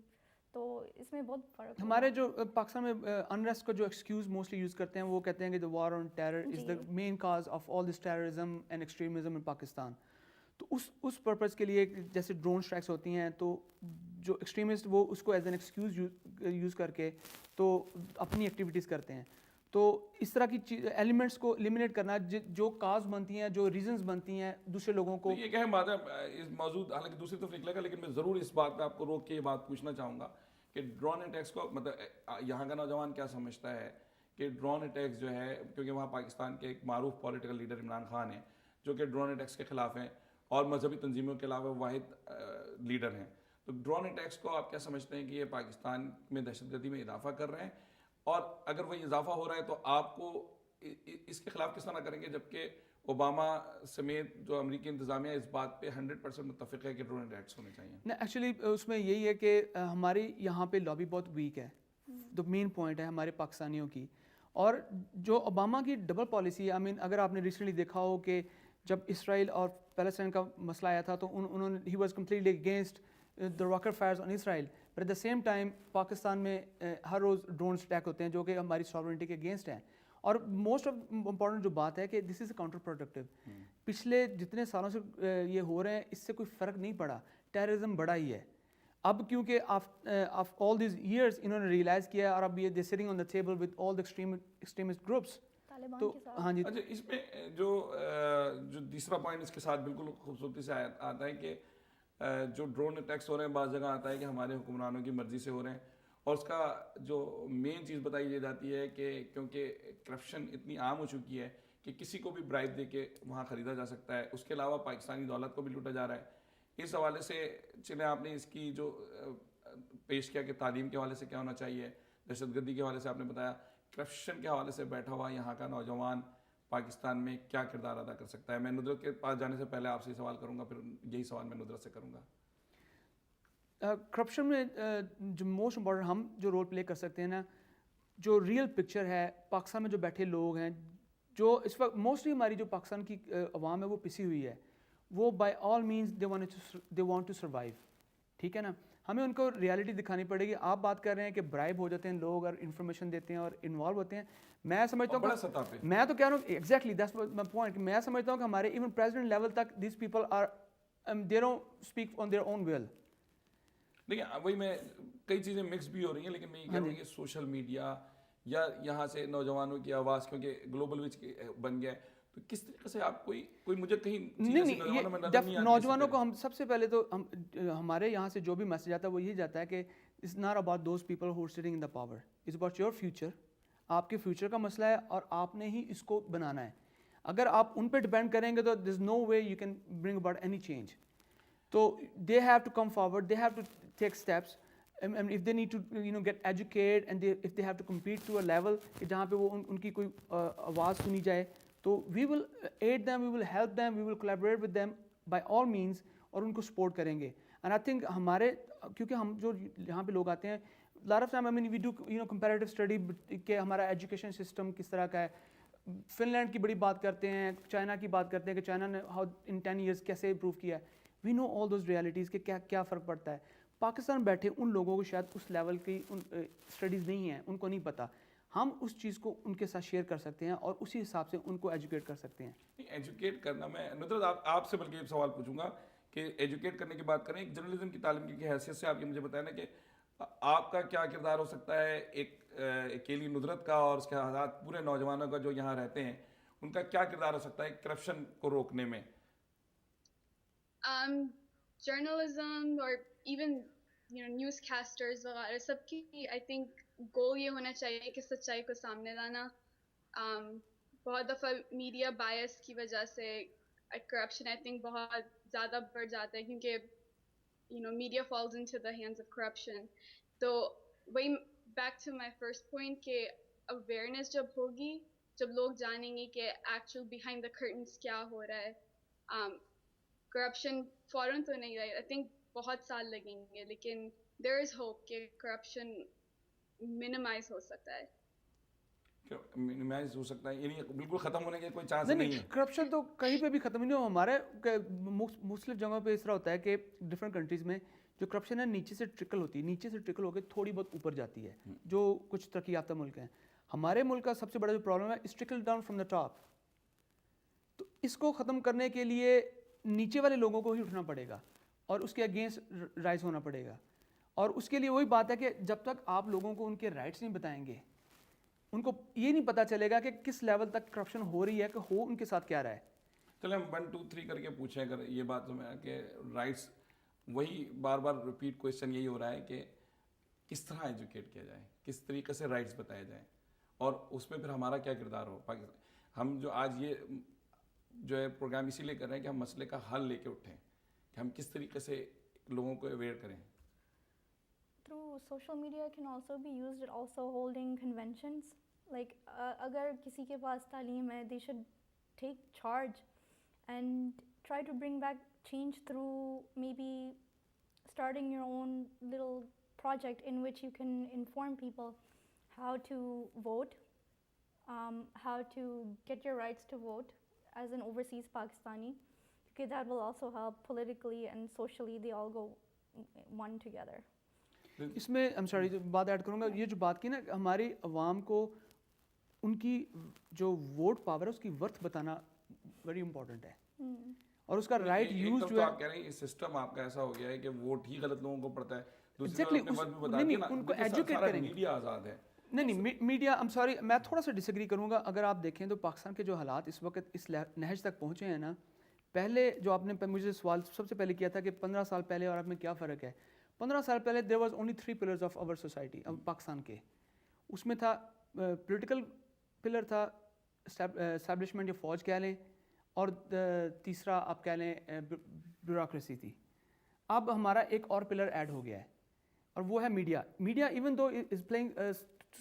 تو اس میں بہت فرق. ہمارے جو پاکستان میں انریسٹ کا جو ایکسکیوز موسٹلی یوز کرتے ہیں وہ کہتے ہیں کہ the war on terror is the main cause of all this terrorism and extremism in Pakistan. تو اس پرپز کے لیے جیسے ڈرون اسٹرائکس ہوتی ہیں تو جو ایکسٹریمسٹ وہ اس کو ایز این ایکسکیوز یوز کر کے تو اپنی ایکٹیویٹیز کرتے ہیں. تو اس طرح کی ایلیمنٹس کو ایلیمنیٹ کرنا جو کاز بنتی ہیں, جو ریزنز بنتی ہیں دوسرے لوگوں کو. یہ اہم بات ہے, اس موضوع حالانکہ دوسری طرف نکلے گا, لیکن میں ضرور اس بات پہ آپ کو روک کے یہ بات پوچھنا چاہوں گا کہ ڈرون اٹیکس کو مطلب یہاں کا نوجوان کیا سمجھتا ہے کہ ڈرون اٹیکس جو ہے, کیونکہ وہاں پاکستان کے ایک معروف پولیٹیکل لیڈر عمران خان ہیں جو کہ ڈرون اٹیکس کے خلاف ہیں اور مذہبی تنظیموں کے علاوہ واحد لیڈر ہیں. تو ڈرون اٹیکس کو آپ کیا سمجھتے ہیں کہ یہ پاکستان میں دہشت گردی میں اضافہ کر رہے ہیں, اور اگر وہ اضافہ ہو رہا ہے تو آپ کو اس کے خلاف کس طرح کریں گے, جبکہ اوباما سمیت جو امریکی انتظامیہ اس بات پہ 100% متفق ہے کہ ڈرون اٹیکس ہونے چاہیے؟ نہیں, ایکچولی اس میں یہی ہے کہ ہماری یہاں پہ لابی بہت ویک ہے. تو مین پوائنٹ ہے ہمارے پاکستانیوں کی, اور جو اوباما کی ڈبل پالیسی ہے, اگر آپ نے ریسنٹلی دیکھا ہو کہ جب اسرائیل اور پیلسٹائن کا مسئلہ آیا تھا تو انہوں نے he was completely against the rocket fires on Israel, but at the same time Pakistan میں ہر روز ڈرونس اٹیک ہوتے ہیں جو کہ ہماری ساورنٹی کے اگینسٹ ہیں. اور موسٹ آف امپورٹنٹ جو بات ہے کہ دس از کاؤنٹر پروڈکٹیو. پچھلے جتنے سالوں سے یہ ہو رہے ہیں اس سے کوئی فرق نہیں پڑا, ٹیررزم بڑا ہی ہے. اب کیونکہ آف آل دیز ایئرس انہوں نے ریئلائز کیا اور اب یہ they sitting on the table with all the extremist groups. تو ہاں جی, اچھا اس میں جو تیسرا پوائنٹ اس کے ساتھ بالکل خوبصورتی سے آتا ہے کہ جو ڈرون اٹیکس ہو رہے ہیں بعض جگہ آتا ہے کہ ہمارے حکمرانوں کی مرضی سے ہو رہے ہیں, اور اس کا جو مین چیز بتائی جاتی ہے کہ کیونکہ کرپشن اتنی عام ہو چکی ہے کہ کسی کو بھی برائب دے کے وہاں خریدا جا سکتا ہے, اس کے علاوہ پاکستانی دولت کو بھی لوٹا جا رہا ہے. اس حوالے سے چلیں آپ نے اس کی جو پیش کیا کہ تعلیم کے حوالے سے کیا ہونا چاہیے, دہشت گردی کے حوالے سے آپ نے بتایا, کرپشن کے حوالے سے بیٹھا ہوا یہاں کا نوجوان پاکستان میں کیا کردار ادا کر سکتا ہے. میں ندرت کے پاس جانے سے پہلے آپ سے سوال کروں گا, پھر یہی سوال میں ندرت سے کروں گا. کرپشن میں جو موسٹ امپورٹنٹ ہم جو رول پلے کر سکتے ہیں نا, جو ریئل پکچر ہے پاکستان میں جو بیٹھے لوگ ہیں, جو اس وقت موسٹلی ہماری جو پاکستان کی عوام ہے وہ پسی ہوئی ہے, وہ by all means they want to survive. ٹھیک ہے نا, ہمیں ان کو ریالٹی دکھانی پڑے گی. آپ بات کر رہے ہیں کہ برائب ہو جاتے ہیں لوگ اور انفارمیشن دیتے ہیں اور انوالو ہوتے ہیں. میں سمجھتا ہوں, میں تو کہہ رہا ہوں ایگزیکٹلی دیٹس مائی پوائنٹ, میں سمجھتا ہوں کہ ہمارے ایون پریزیڈنٹ لیول تک these people are they don't speak on their own will. دیکھیں وہی میں کئی چیزیں مکس بھی ہو رہی ہیں, لیکن میں یہ کہہ رہا ہوں کہ سوشل میڈیا یا یہاں سے نوجوانوں کی آواز کیونکہ گلوبل وچ بن گیا ہے، تو کس طریقے سے آپ کوئی مجھے کہیں چیز ایسی نوجوانوں میں نظر نہیں آتی؟ نوجوانوں کو ہم سب سے پہلے تو ہمارے یہاں سے جو بھی میسج آتا ہے وہ یہی جاتا ہے کہ it's not about those people who sitting in the power, it's about your future. آپ کے فیوچر کا مسئلہ ہے اور آپ نے ہی اس کو بنانا ہے. اگر آپ ان پہ ڈپینڈ کریں گے تو there is no way you can bring about any change. تو they have to come forward, they have to take steps. if they need to get educated and if they have to compete to a level کہ جہاں پہ وہ ان کی کوئی آواز سنی جائے, تو we will aid them, we will help them, we will collaborate with them by all means, اور ان کو سپورٹ کریں گے. and I think ہمارے کیونکہ ہم جو یہاں پہ لوگ آتے ہیں, lot of time I mean we do comparative study کہ ہمارا ایجوکیشن سسٹم کس طرح کا ہے. فن لینڈ کی بڑی بات کرتے ہیں, چائنا کی بات کرتے ہیں کہ چائنا نے how in 10 years کیسے امپروو کیا ہے. we know all those realities کہ کیا فرق پڑتا ہے. پاکستان بیٹھے ان لوگوں کو شاید اس لیول کی اسٹڈیز نہیں ہیں, ان کو نہیں پتہ. ہم اس چیز کو ان کے ساتھ شیئر کر سکتے ہیں اور اسی حساب سے ان کو ایجوکیٹ کر سکتے ہیں. ایجوکیٹ کرنا, میں ندرت آپ سے بلکہ ایک سوال پوچھوں گا کہ ایجوکیٹ کرنے کی بات کریں, ایک جرنلزم کی تعلیم کی حیثیت سے آپ یہ مجھے بتائیں نا کہ آپ کا کیا کردار ہو سکتا ہے ایک اکیلی ندرت کا اور اس کے حالات پورے نوجوانوں کا جو یہاں رہتے ہیں, ان کا کیا کردار ہو سکتا ہے کرپشن کو روکنے میں؟ جرنلزم اور ایون نیوز کاسٹرز وغیرہ سب کی آئی تھنک گول یہ ہونا چاہیے کہ سچائی کو سامنے لانا. بہت دفعہ میڈیا بائس کی وجہ سے کرپشن آئی تھنک بہت زیادہ بڑھ جاتا ہے کیونکہ media falls into the hands of corruption. تو وہی back to my first point کہ اویئرنیس جب ہوگی, جب لوگ جانیں گے کہ ایکچوئل بیہائنڈ دا کرٹنس کیا ہو رہا ہے. کرپشن فوراً تو نہیں رہے, آئی تھنک بہت سال لگیں گے, لیکن دیر از ہوپ کہ کرپشن منیمائز ہو سکتا ہے. منیمائز ہو سکتا ہے, یعنی بالکل ختم ہونے کے کوئی چانس نہیں نہیں ہے؟ کرپشن تو کہیں پہ بھی ختم نہیں ہو. ہمارے مختلف جگہوں پہ اس طرح ہوتا ہے کہ ڈفرینٹ کنٹریز میں جو کرپشن ہے نیچے سے ٹرکل ہوتی ہے, نیچے سے ٹرکل ہو کے تھوڑی بہت اوپر جاتی ہے, جو کچھ ترقی یافتہ ملک ہیں. ہمارے ملک کا سب سے بڑا جو پرابلم ہے is trickle down from the top. تو اس کو ختم کرنے کے لیے نیچے والے لوگوں کو ہی اٹھنا پڑے گا اور اس کے اگینسٹ رائز ہونا پڑے گا. اور اس کے لیے وہی بات ہے کہ جب تک آپ لوگوں کو ان کے رائٹس نہیں بتائیں گے, ان کو یہ نہیں پتہ چلے گا کہ کس لیول تک کرپشن ہو رہی ہے, کہ ہو ان کے ساتھ کیا رہا ہے. چلیں ہم 1 2 3 کر کے پوچھیں. اگر یہ بات میں کہ رائٹس, وہی بار بار ریپیٹ کویشچن یہی ہو رہا ہے کہ کس طرح ایجوکیٹ کیا جائے, کس طریقے سے رائٹس بتائے جائیں, اور اس میں پھر ہمارا کیا کردار ہو. ہم جو آج یہ جو ہے پروگرام اسی لیے کر رہے ہیں کہ ہم مسئلے کا حل لے کے اٹھیں, کہ ہم کس طریقے سے لوگوں کو اویئر کریں. Through social media can also be used at also holding conventions. Like agar kisi ke paas taaleem hai, they should take charge and try to bring back change through maybe starting your own little project in which you can inform people how to vote, how to get your rights to vote as an overseas Pakistani, because that will also help politically and socially, they all go one together. اس میں I'm sorry بات add کروں گا. یہ جو بات کی نا, ہماری عوام کو ان کی جو ووٹ پاور ہے اس کی ورتھ بتانا ویری امپورٹنٹ ہے, اور اس کا رائٹ یوز جو ہے. آپ کہہ رہے ہیں سسٹم آپ کا ایسا ہو گیا ہے کہ ووٹ ہی غلط لوگوں کو پڑتا ہے. ایگزیکٹلی ان کو ایجوکیٹ کریں گے. میڈیا آزاد ہے. نہیں میڈیا I'm sorry میں تھوڑا سا ڈس ایگری کروں گا. اگر آپ دیکھیں تو پاکستان کے جو حالات اس وقت اس نہج تک پہنچے ہیں نا, پہلے جو آپ نے مجھے سوال سب سے پہلے کیا تھا کہ 15 سال پہلے اور اب میں کیا فرق ہے. 15 سال پہلے there was only 3 pillars of our society Pakistan کے. اس میں تھا پولیٹیکل پلر تھا, اسٹیبلشمنٹ یا فوج کہہ لیں, اور تیسرا آپ کہہ لیں بیوروکریسی تھی. اب ہمارا ایک اور پلر ایڈ ہو گیا ہے اور وہ ہے media. Media even though is playing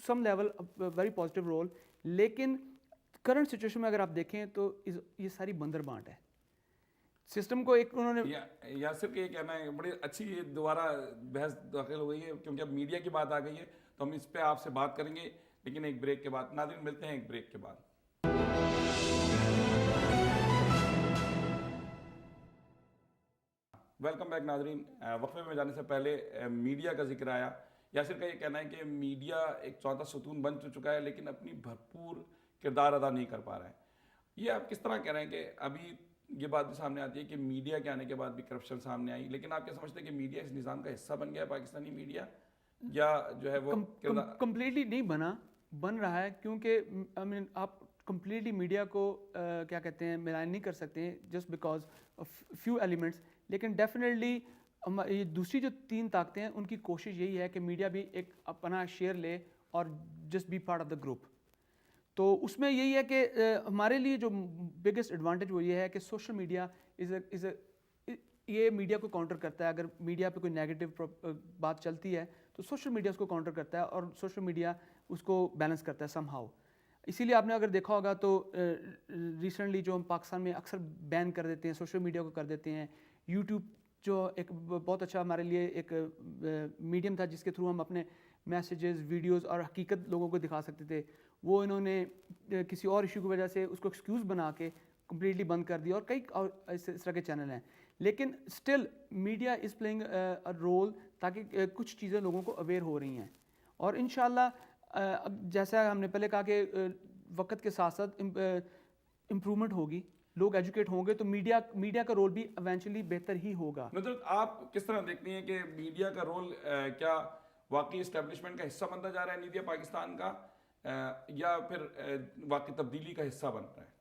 some level very positive role, لیکن کرنٹ سچویشن میں اگر آپ دیکھیں تو یہ ساری بندر بانٹ ہے سسٹم کو. ایک انہوں نے یاسر کے یہ کہنا ہے, بڑی اچھی یہ دوبارہ بحث داخل ہو گئی ہے کیونکہ اب میڈیا کی بات آ گئی ہے, تو ہم اس پہ آپ سے بات کریں گے, لیکن ایک بریک کے بعد. ناظرین ملتے ہیں ایک بریک کے بعد. ویلکم بیک ناظرین. وقفے میں جانے سے پہلے میڈیا کا ذکر آیا. یاسر کا یہ کہنا ہے کہ میڈیا ایک چوتھا ستون بن چکا ہے لیکن اپنی بھرپور کردار ادا نہیں کر پا رہا ہے. یہ آپ کس طرح کہہ رہے ہیں کہ ابھی یہ بات بھی سامنے آتی ہے کہ میڈیا کے آنے کے بعد بھی کرپشن سامنے آئی, لیکن آپ کیا سمجھتے ہیں کہ میڈیا اس نظام کا حصہ بن گیا ہے, پاکستانی میڈیا, یا جو ہے وہ کمپلیٹلی نہیں بنا, بن رہا ہے کیونکہ آئی مین آپ کمپلیٹلی میڈیا کو کیا کہتے ہیں ملائن نہیں کر سکتے ہیں just because of few elements, لیکن ڈیفینیٹلی یہ دوسری جو 3 طاقتیں ہیں ان کی کوشش یہی ہے کہ میڈیا بھی ایک اپنا شیئر لے اور just be part of the group. تو اس میں یہی ہے کہ ہمارے لیے جو بگیسٹ ایڈوانٹیج وہ یہ ہے کہ سوشل میڈیا یہ میڈیا کو کاؤنٹر کرتا ہے. اگر میڈیا پہ کوئی نیگیٹو بات چلتی ہے تو سوشل میڈیا اس کو کاؤنٹر کرتا ہے اور سوشل میڈیا اس کو بیلنس کرتا ہے سم ہاؤ. اسی لیے آپ نے اگر دیکھا ہوگا تو ریسنٹلی جو ہم پاکستان میں اکثر بین کر دیتے ہیں سوشل میڈیا کو کر دیتے ہیں. یوٹیوب جو ایک بہت اچھا ہمارے لیے ایک میڈیم تھا جس کے تھرو ہم اپنے میسیجز ویڈیوز اور حقیقت لوگوں کو دکھا سکتے تھے، وہ انہوں نے کسی اور ایشو کی وجہ سے اس کو ایکسکیوز بنا کے کمپلیٹلی بند کر دیا. اور کئی اور اس طرح کے چینل ہیں، لیکن still media is playing a role تاکہ کچھ چیزیں لوگوں کو اویئر ہو رہی ہیں. اور انشاءاللہ جیسا ہم نے پہلے کہا کہ وقت کے ساتھ ساتھ امپرومنٹ ہوگی، لوگ ایجوکیٹ ہوں گے تو میڈیا کا رول بھی ایونچولی بہتر ہی ہوگا. مطلب آپ کس طرح دیکھتی ہیں کہ میڈیا کا رول کیا واقعی اسٹیبلشمنٹ کا حصہ بنتا جا رہا ہے میڈیا پاکستان کا، یا پھر واقعی تبدیلی کا حصہ بن رہا ہے؟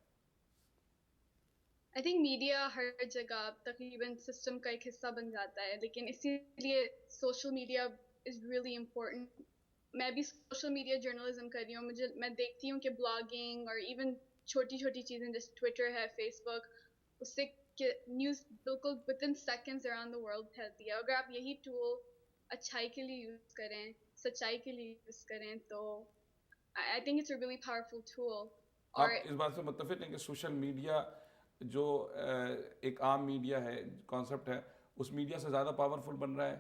I think میڈیا ہر جگہ تقریباً سسٹم کا ایک حصہ بن جاتا ہے، لیکن اسی لیے social media is really important. میں بھی سوشل میڈیا جرنلزم کر رہی ہوں، میں دیکھتی ہوں کہ بلاگنگ اور ایون چھوٹی چھوٹی چیزیں جیسے ٹویٹر ہے، فیس بک، اس سے نیوز بالکل with in seconds around the world پھیلتی ہے. اگر آپ یہی ٹول اچھائی کے لیے یوز کریں، سچائی کے لیے یوز کریں تو I think it's a really powerful tool. آپ اس بات سے متفق ہیں کہ سوشل میڈیا جو ایک عام میڈیا ہے کانسیپٹ ہے اس میڈیا سے زیادہ پاورفل بن رہا ہے؟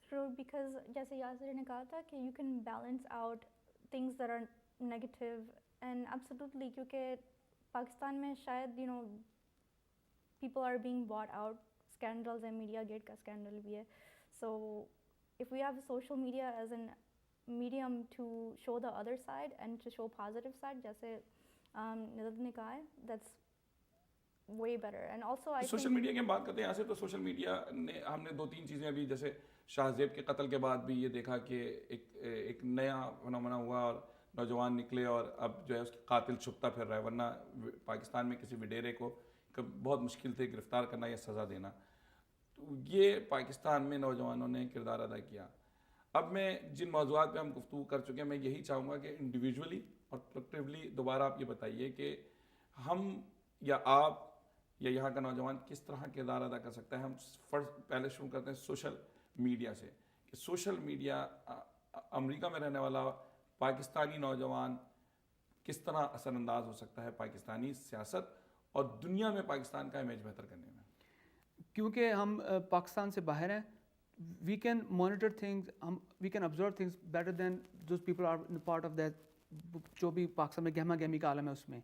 True, because جیسے یاسر نے کہا تھا کہ you can balance out things that are negative and absolutely کیونکہ پاکستان میں شاید people are being bought out, scandals and media gate کا scandal بھی ہے. So if we have social media as a medium to show the other side and to show positive side جیسے نظر نے کہا ہے, that's way better. And also I social media کی ہم بات کرتے ہیں یہاں سے تو سوشل میڈیا نے ہم نے 2-3 چیزیں ابھی جیسے شاہ زیب کے قتل کے بعد بھی یہ دیکھا کہ ایک نیا فنامنا ہوا اور نوجوان نکلے اور اب جو ہے اس کے قاتل چھپتا پھر رہا ہے، ورنہ پاکستان میں کسی وڈیرے کو بہت مشکل تھے گرفتار کرنا یا سزا دینا. تو یہ پاکستان میں نوجوانوں نے کردار ادا کیا. اب میں جن موضوعات پہ ہم گفتگو کر چکے ہیں میں یہی چاہوں گا کہ انڈیویجولی اور کلیکٹیولی دوبارہ آپ یہ بتائیے کہ ہم یا آپ یا یہاں کا نوجوان کس طرح کردار ادا کر سکتا ہے. ہم پہلے شروع کرتے ہیں سوشل میڈیا سے کہ سوشل میڈیا امریکہ میں رہنے والا پاکستانی نوجوان کس طرح اثر انداز ہو سکتا ہے پاکستانی سیاست اور دنیا میں پاکستان کا امیج بہتر کرنے میں. کیونکہ ہم پاکستان سے باہر ہیں، we can monitor things, we can observe things better than those people are part of that. جو بھی پاکستان میں گہما گہمی کا عالم ہے اس میں،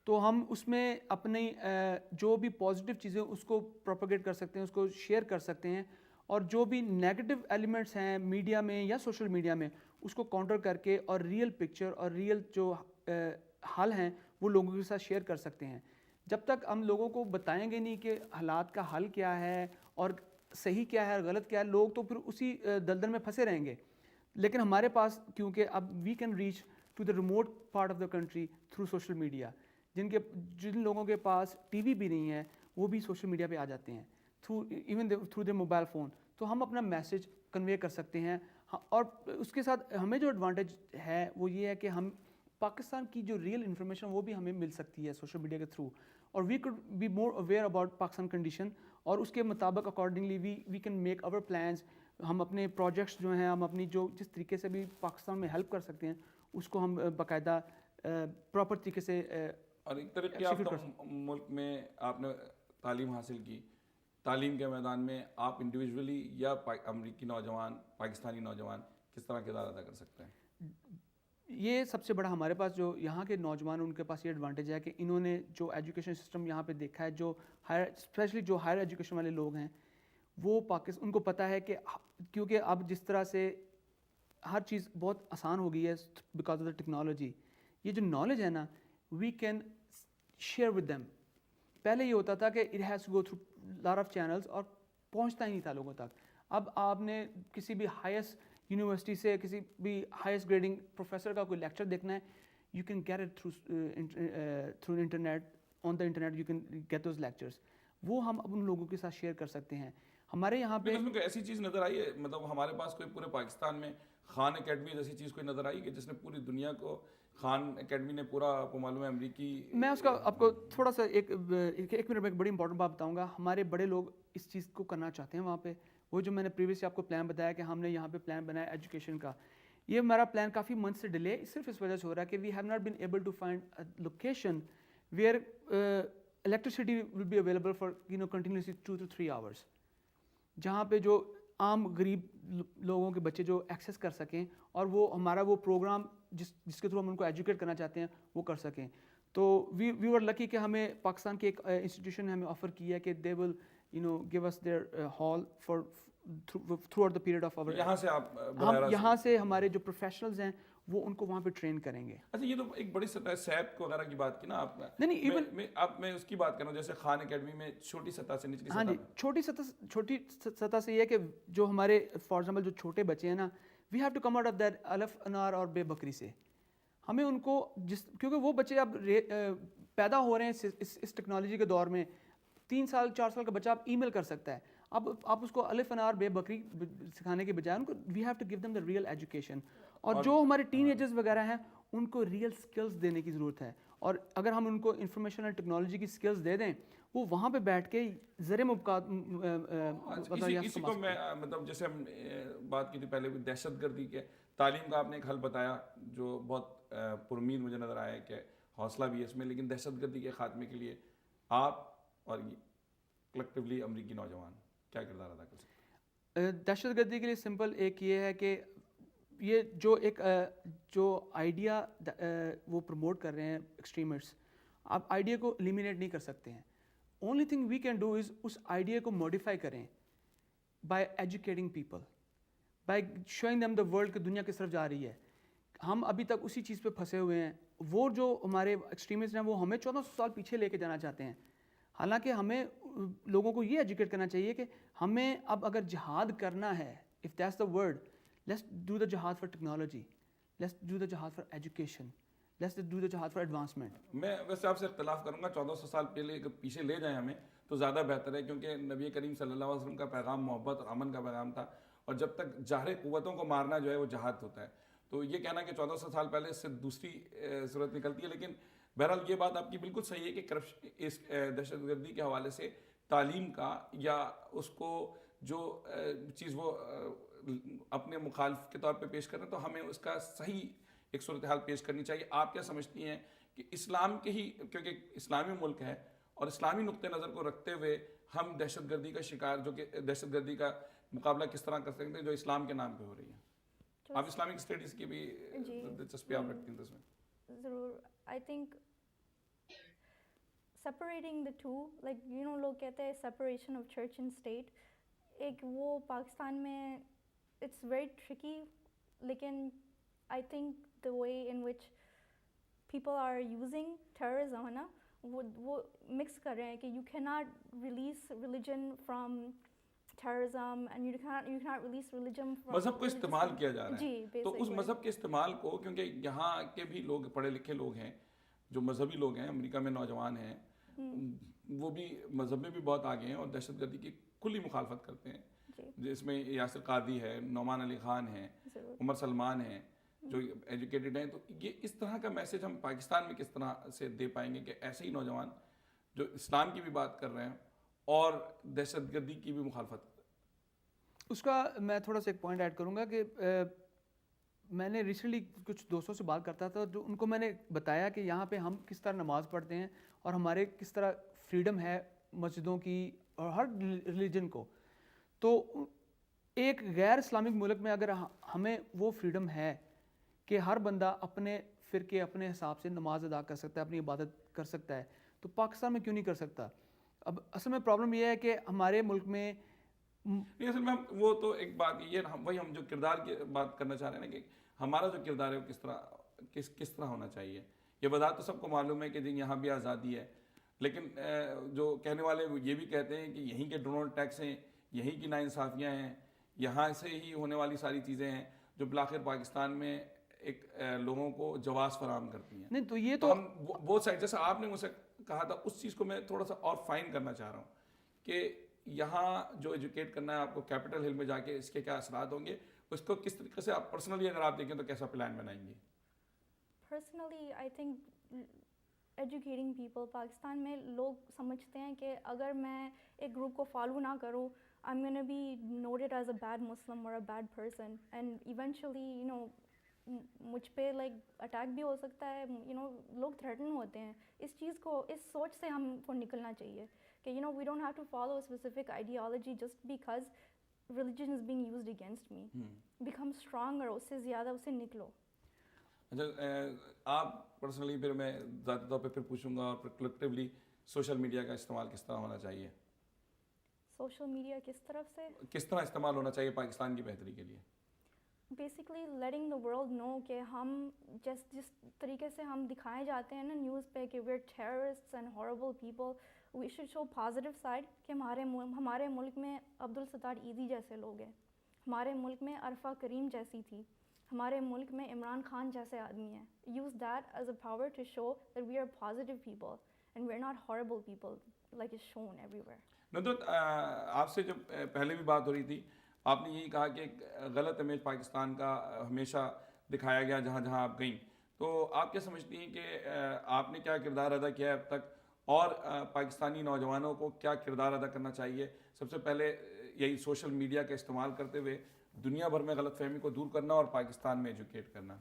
تو ہم اس میں اپنی جو بھی پازیٹیو چیزیں اس کو پروپیگیٹ کر سکتے ہیں، اس کو شیئر کر سکتے ہیں، اور جو بھی نیگیٹو ایلیمنٹس ہیں میڈیا میں یا سوشل میڈیا میں اس کو کاؤنٹر کر کے اور ریئل پکچر اور ریئل جو حل ہیں وہ لوگوں کے ساتھ شیئر کر سکتے ہیں. جب تک ہم لوگوں کو بتائیں گے نہیں کہ حالات کا حل کیا ہے اور صحیح کیا ہے اور غلط کیا ہے، لوگ تو پھر اسی دلدل میں پھنسے رہیں گے. لیکن ہمارے پاس کیونکہ اب we can reach to the remote part of the country through social media, جن لوگوں کے پاس ٹی وی بھی نہیں ہے وہ بھی سوشل میڈیا پہ آ جاتے ہیں تھرو دے موبائل فون. تو ہم اپنا میسیج کنوے کر سکتے ہیں. اور اس کے ساتھ ہمیں جو ایڈوانٹیج ہے وہ یہ ہے کہ ہم پاکستان کی جو ریئل انفارمیشن وہ بھی ہمیں مل سکتی ہے سوشل میڈیا کے تھرو، اور we could be more aware about Pakistan condition, اور اس کے مطابق accordingly we can make our plans. ہم اپنے پروجیکٹس جو ہیں ہم اپنی جو جس طریقے سے بھی پاکستان میں ہیلپ کر سکتے ہیں اس کو ہم باقاعدہ پراپر طریقے سے. اور ایک ترقی یافتہ ملک میں آپ نے تعلیم حاصل کی، تعلیم کے میدان میں آپ انڈیویجولی یا امریکی نوجوان پاکستانی نوجوان کس طرح کردار ادا کر سکتے ہیں؟ یہ سب سے بڑا ہمارے پاس جو یہاں کے نوجوان ان کے پاس یہ ایڈوانٹیج ہے کہ انہوں نے جو ایجوکیشن سسٹم یہاں پہ دیکھا ہے، جو اسپیشلی جو ہائر ایجوکیشن والے لوگ ہیں وہ ان کو پتہ ہے کہ کیونکہ اب جس طرح سے ہر چیز بہت آسان ہو گئی ہے بیکاز آف دا ٹیکنالوجی، یہ جو نالج ہے نا we can share with them. پہلے یہ ہوتا تھا کہ it has to go through lot of channels اور پہنچتا ہی نہیں تھا لوگوں تک. اب آپ نے کسی بھی ہائیسٹ یونیورسٹی سے کسی بھی ہائیسٹ گریڈنگ پروفیسر کا کوئی لیکچر دیکھنا ہے, you can get it through internet, on the internet you can get those lectures. وہ ہم اب ان لوگوں کے ساتھ شیئر کر سکتے ہیں. ہمارے یہاں پہ اس میں کوئی ایسی چیز نظر آئی ہے, مطلب ہمارے پاس کوئی پورے پاکستان میں خان اکیڈمی جیسی چیز کوئی نظر آئی کہ جس نے پوری دنیا کو, خان اکیڈمی نے پورا, آپ کو معلوم ہے امریکی, میں اس کا آپ کو تھوڑا سا ایک منٹ میں ایک بڑی امپورٹنٹ بات بتاؤں گا. ہمارے بڑے لوگ اس چیز کو کرنا چاہتے ہیں وہاں پہ. وہ جو میں نے پریویسلی آپ کو پلان بتایا کہ ہم نے یہاں پہ پلان بنایا ایجوکیشن کا, یہ ہمارا پلان کافی منتھ سے ڈیلے صرف اس وجہ سے ہو رہا ہے کہ we have not been able to find location where electricity will be available for continuously 2 to 3 hours, جہاں پہ جو عام غریب لوگوں کے بچے جو ایکسیس کر سکیں اور وہ ہمارا وہ پروگرام جس کے تھرو ہم ان کو ایجوکیٹ کرنا چاہتے ہیں وہ کر سکیں. تو وی ور لکی کہ ہمیں پاکستان کے ایک انسٹیٹیوشن نے ہمیں آفر کیا ہے کہ they will give us their hall for throughout the period of hour. یہاں سے آپ ہم یہاں سے ہمارے جو پروفیشنلز ہیں وہ ان کو وہاں پہ ٹرین کریں گے. اچھا, یہ تو ایک بڑی سطح, سیپ وغیرہ کی بات کی نا آپ, نہیں ایون اب میں اس کی بات کر رہا ہوں جیسے خان اکیڈمی میں چھوٹی سطح سے نچلی ہاں جی, چھوٹی سطح سے یہ ہے کہ جو ہمارے فار ایگزامپل جو چھوٹے بچے ہیں نا, we have to come out of that الف انار اور بے بکری سے. ہمیں ان کو کیونکہ وہ بچے اب پیدا ہو رہے ہیں اس ٹیکنالوجی کے دور میں. 3 سال 4 سال کا بچہ آپ ای میل کر سکتا ہے. اب آپ اس کو الف انار بے بکری سکھانے کے بجائے ان کو we have to give them the real education. اور جو ہمارے ٹین ایجرز وغیرہ ہیں ان کو ریئل سکلز دینے کی ضرورت ہے. اور اگر ہم ان کو انفارمیشن اینڈ ٹیکنالوجی کی سکلز دے دیں, وہ وہاں پہ بیٹھ کے زر اسی کو میں مطلب جیسے ہم بات کی تھی پہلے بھی دہشت گردی کے تعلیم کا آپ نے ایک حل بتایا جو بہت پر امید مجھے نظر آیا ہے کہ حوصلہ بھی ہے اس میں, لیکن دہشت گردی کے خاتمے کے لیے آپ اور کلیکٹیولی امریکی نوجوان کیا کردار ادا کر سکتے ہیں؟ دہشت گردی کے لیے سمپل ایک یہ ہے کہ یہ جو آئیڈیا وہ پروموٹ کر رہے ہیں ایکسٹریمسٹ, آپ آئیڈیا کو ایلیمینیٹ نہیں کر سکتے ہیں. Only thing we can do is اس آئیڈیا کو ماڈیفائی کریں by educating people, by showing them the world کہ دنیا کس طرف جا رہی ہے. ہم ابھی تک اسی چیز پہ پھنسے ہوئے ہیں. وہ جو ہمارے ایکسٹریمسٹ ہیں وہ ہمیں 1400 سال پیچھے لے کے جانا چاہتے ہیں. حالانکہ ہمیں لوگوں کو یہ ایجوکیٹ کرنا چاہیے کہ ہمیں اب اگر جہاد کرنا ہے, if that's the word, let's do the jihad for technology, let's do the jihad for education, let's do the jihad for advancement. میں ویسے آپ سے اختلاف کروں گا, 1400 سال پہلے اگر پیچھے لے جائیں ہمیں تو زیادہ بہتر ہے, کیونکہ نبی کریم صلی اللہ علیہ وسلم کا پیغام محبت اور امن کا پیغام تھا, اور جب تک جاہر قوتوں کو مارنا جو ہے وہ جہاد ہوتا ہے. تو یہ کہنا کہ 1400 سال پہلے اس سے دوسری صورت نکلتی ہے. لیکن بہرحال یہ بات آپ کی بالکل صحیح ہے کہ کرپشن اس دہشت گردی کے حوالے سے تعلیم کا یا اس کو جو چیز وہ اپنے مخالف کے طور پہ پیش کر رہے ہیں تو ہمیں اس کا صحیح ایک صورتحال پیش کرنی چاہیے. آپ کیا سمجھتی ہیں کہ اسلام کے ہی, کیونکہ اسلامی ملک ہے اور اسلامی نقطہ نظر کو رکھتے ہوئے ہم دہشت گردی کا شکار, جو کہ دہشت گردی کا مقابلہ کس طرح کر سکتے ہیں جو اسلام کے نام پہ ہو رہی ہے؟ آپ اسلامک اسٹڈیز کی بھی دلچسپی آپ رکھتی ہیں اس میں؟ ضرور. I think separating the two, like لوگ کہتے ہیں separation of church and state, ایک وہ پاکستان میں it's very tricky, لیکن I think the way in which people are using terrorism ہے نا, وہ mix کر رہے ہیں کہ you cannot release religion from terrorism and you cannot release religion from مذہب کو استعمال کیا جا رہا ہے. جی, تو اس مذہب کے استعمال کو, کیونکہ یہاں کے بھی لوگ پڑھے لکھے لوگ ہیں جو مذہبی لوگ ہیں, امریکہ میں نوجوان ہیں, وہ بھی مذہب میں بھی بہت آگے ہیں اور دہشت گردی کی کھلی مخالفت کرتے ہیں, جس میں یاسر قادری ہے, نعمان علی خان ہیں, عمر سلمان ہیں جو ایجوکیٹڈ ہیں. تو یہ اس طرح کا میسج ہم پاکستان میں کس طرح سے دے پائیں گے کہ ایسے ہی نوجوان جو اسلام کی بھی بات کر رہے ہیں اور دہشت گردی کی بھی مخالفت؟ اس کا میں تھوڑا سا ایک پوائنٹ ایڈ کروں گا کہ میں نے ریسنٹلی کچھ دوستوں سے بات کرتا تھا, جو ان کو میں نے بتایا کہ یہاں پہ ہم کس طرح نماز پڑھتے ہیں اور ہمارے کس طرح فریڈم ہے مسجدوں کی اور ہر ریلیجن کو. تو ایک غیر اسلامک ملک میں اگر ہمیں وہ فریڈم ہے کہ ہر بندہ اپنے فرقے اپنے حساب سے نماز ادا کر سکتا ہے, اپنی عبادت کر سکتا ہے, تو پاکستان میں کیوں نہیں کر سکتا؟ اب اصل میں پرابلم یہ ہے کہ ہمارے ملک میں اصل میں وہ تو ایک بات یہ وہی ہم جو کردار کی بات کرنا چاہ رہے ہیں نا کہ ہمارا جو کردار ہے وہ کس طرح ہونا چاہیے. یہ بات تو سب کو معلوم ہے کہ جی یہاں بھی آزادی ہے, لیکن جو کہنے والے یہ بھی کہتے ہیں کہ یہیں کے ڈرون ٹیکس ہیں, یہیں کی ناانصافیاں ہیں, یہاں سے ہی ہونے والی ساری چیزیں ہیں, جو بالآخر پاکستان میں ایک لوگوں کو جواز فراہم کرتی ہیں. نہیں تو یہ تو تو ہم بہت سائڈ جیسا آپ نے مجھ سے کہا تھا اس چیز کو میں تھوڑا سا اور فائن کرنا چاہ رہا ہوں کہ یہاں جو ایجوکیٹ کرنا ہے آپ کو کیپٹل ہل میں جا کے اس کے کیا اثرات ہوں گے, اس کو کس طریقے سے آپ پرسنلی اگر آپ دیکھیں تو کیسا پلان بنائیں گے؟ Personally I think educating people, Pakistan میں لوگ سمجھتے ہیں کہ اگر میں ایک گروپ کو فالو نہ کروں I'm going to be noted as a bad Muslim or a bad person, and eventually مجھ پہ لائک اٹیک بھی ہو سکتا ہے, لوگ تھریٹن ہوتے ہیں. اس چیز کو, اس سوچ سے ہم کو نکلنا چاہیے کہ we don't have to follow a specific ideology just because religion is being used against me. Become strong, اور اس سے زیادہ اسے نکلو. اچھا, آپ پرسنلی پھر میں ذاتی طور پہ پھر پوچھوں گا, اور کلیکٹیولی سوشل میڈیا کا استعمال کس طرح ہونا چاہیے؟ سوشل میڈیا کس طرف سے, کس طرح استعمال ہونا چاہیے پاکستان کی بہتری کے لیے؟ بیسکلی لیٹنگ دا ورلڈ نو کہ ہم جس طریقے سے ہم دکھائے جاتے ہیں نا نیوز پہ کہ we are terrorists and horrible people, we should show positive side کہ ہمارے ملک میں عبدالستار ایدھی جیسے لوگ ہیں, ہمارے ملک میں عرفہ کریم جیسی تھی, ہمارے ملک میں عمران خان جیسے آدمی ہیں. Use that as a power to show that we are positive people and we are not horrible people like is shown everywhere. Nudrat, آپ سے جب پہلے بھی بات ہو رہی تھی آپ نے یہی کہا کہ ایک غلط امیج پاکستان کا ہمیشہ دکھایا گیا جہاں جہاں آپ گئیں, تو آپ کیا سمجھتی ہیں کہ آپ نے کیا کردار ادا کیا ہے اب تک, اور پاکستانی نوجوانوں کو کیا کردار ادا کرنا چاہیے؟ سب سے پہلے یہی سوشل میڈیا کا استعمال کرتے ہوئے دنیا بھر میں غلط فہمی کو دور کرنا اور پاکستان میں ایجوکیٹ کرنا.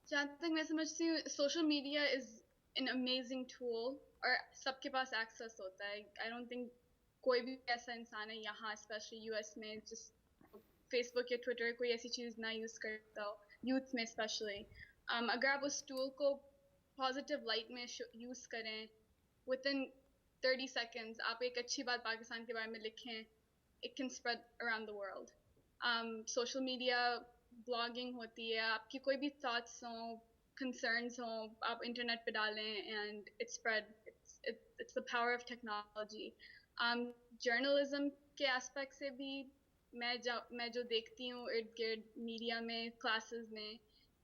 جہاں تک میں سمجھتی ہوں social media is an amazing tool, اور سب کے پاس ایکسیس ہوتا ہے. آئی ڈونٹ تھنک کوئی بھی ایسا انسان ہے یہاں اسپیشلی یو ایس میں جس فیس بک یا ٹویٹر کوئی ایسی چیز نہ یوز کرتا ہو, یوتھ میں اسپیشلی. اگر آپ اس ٹول کو پازیٹیو لائٹ میں یوز کریں, ود ان 30 سیکنڈز آپ ایک اچھی بات پاکستان کے بارے میں لکھیں, it can spread around the world. Social media blogging ہوتی ہے, آپ کی کوئی بھی تھاٹس ہوں, کنسرنس ہوں, آپ انٹرنیٹ پہ ڈالیں and it spread. It's the power of technology. Journalism کے اسپیکٹ سے بھی میں جو دیکھتی ہوں ارد گرد میڈیا میں, کلاسز میں,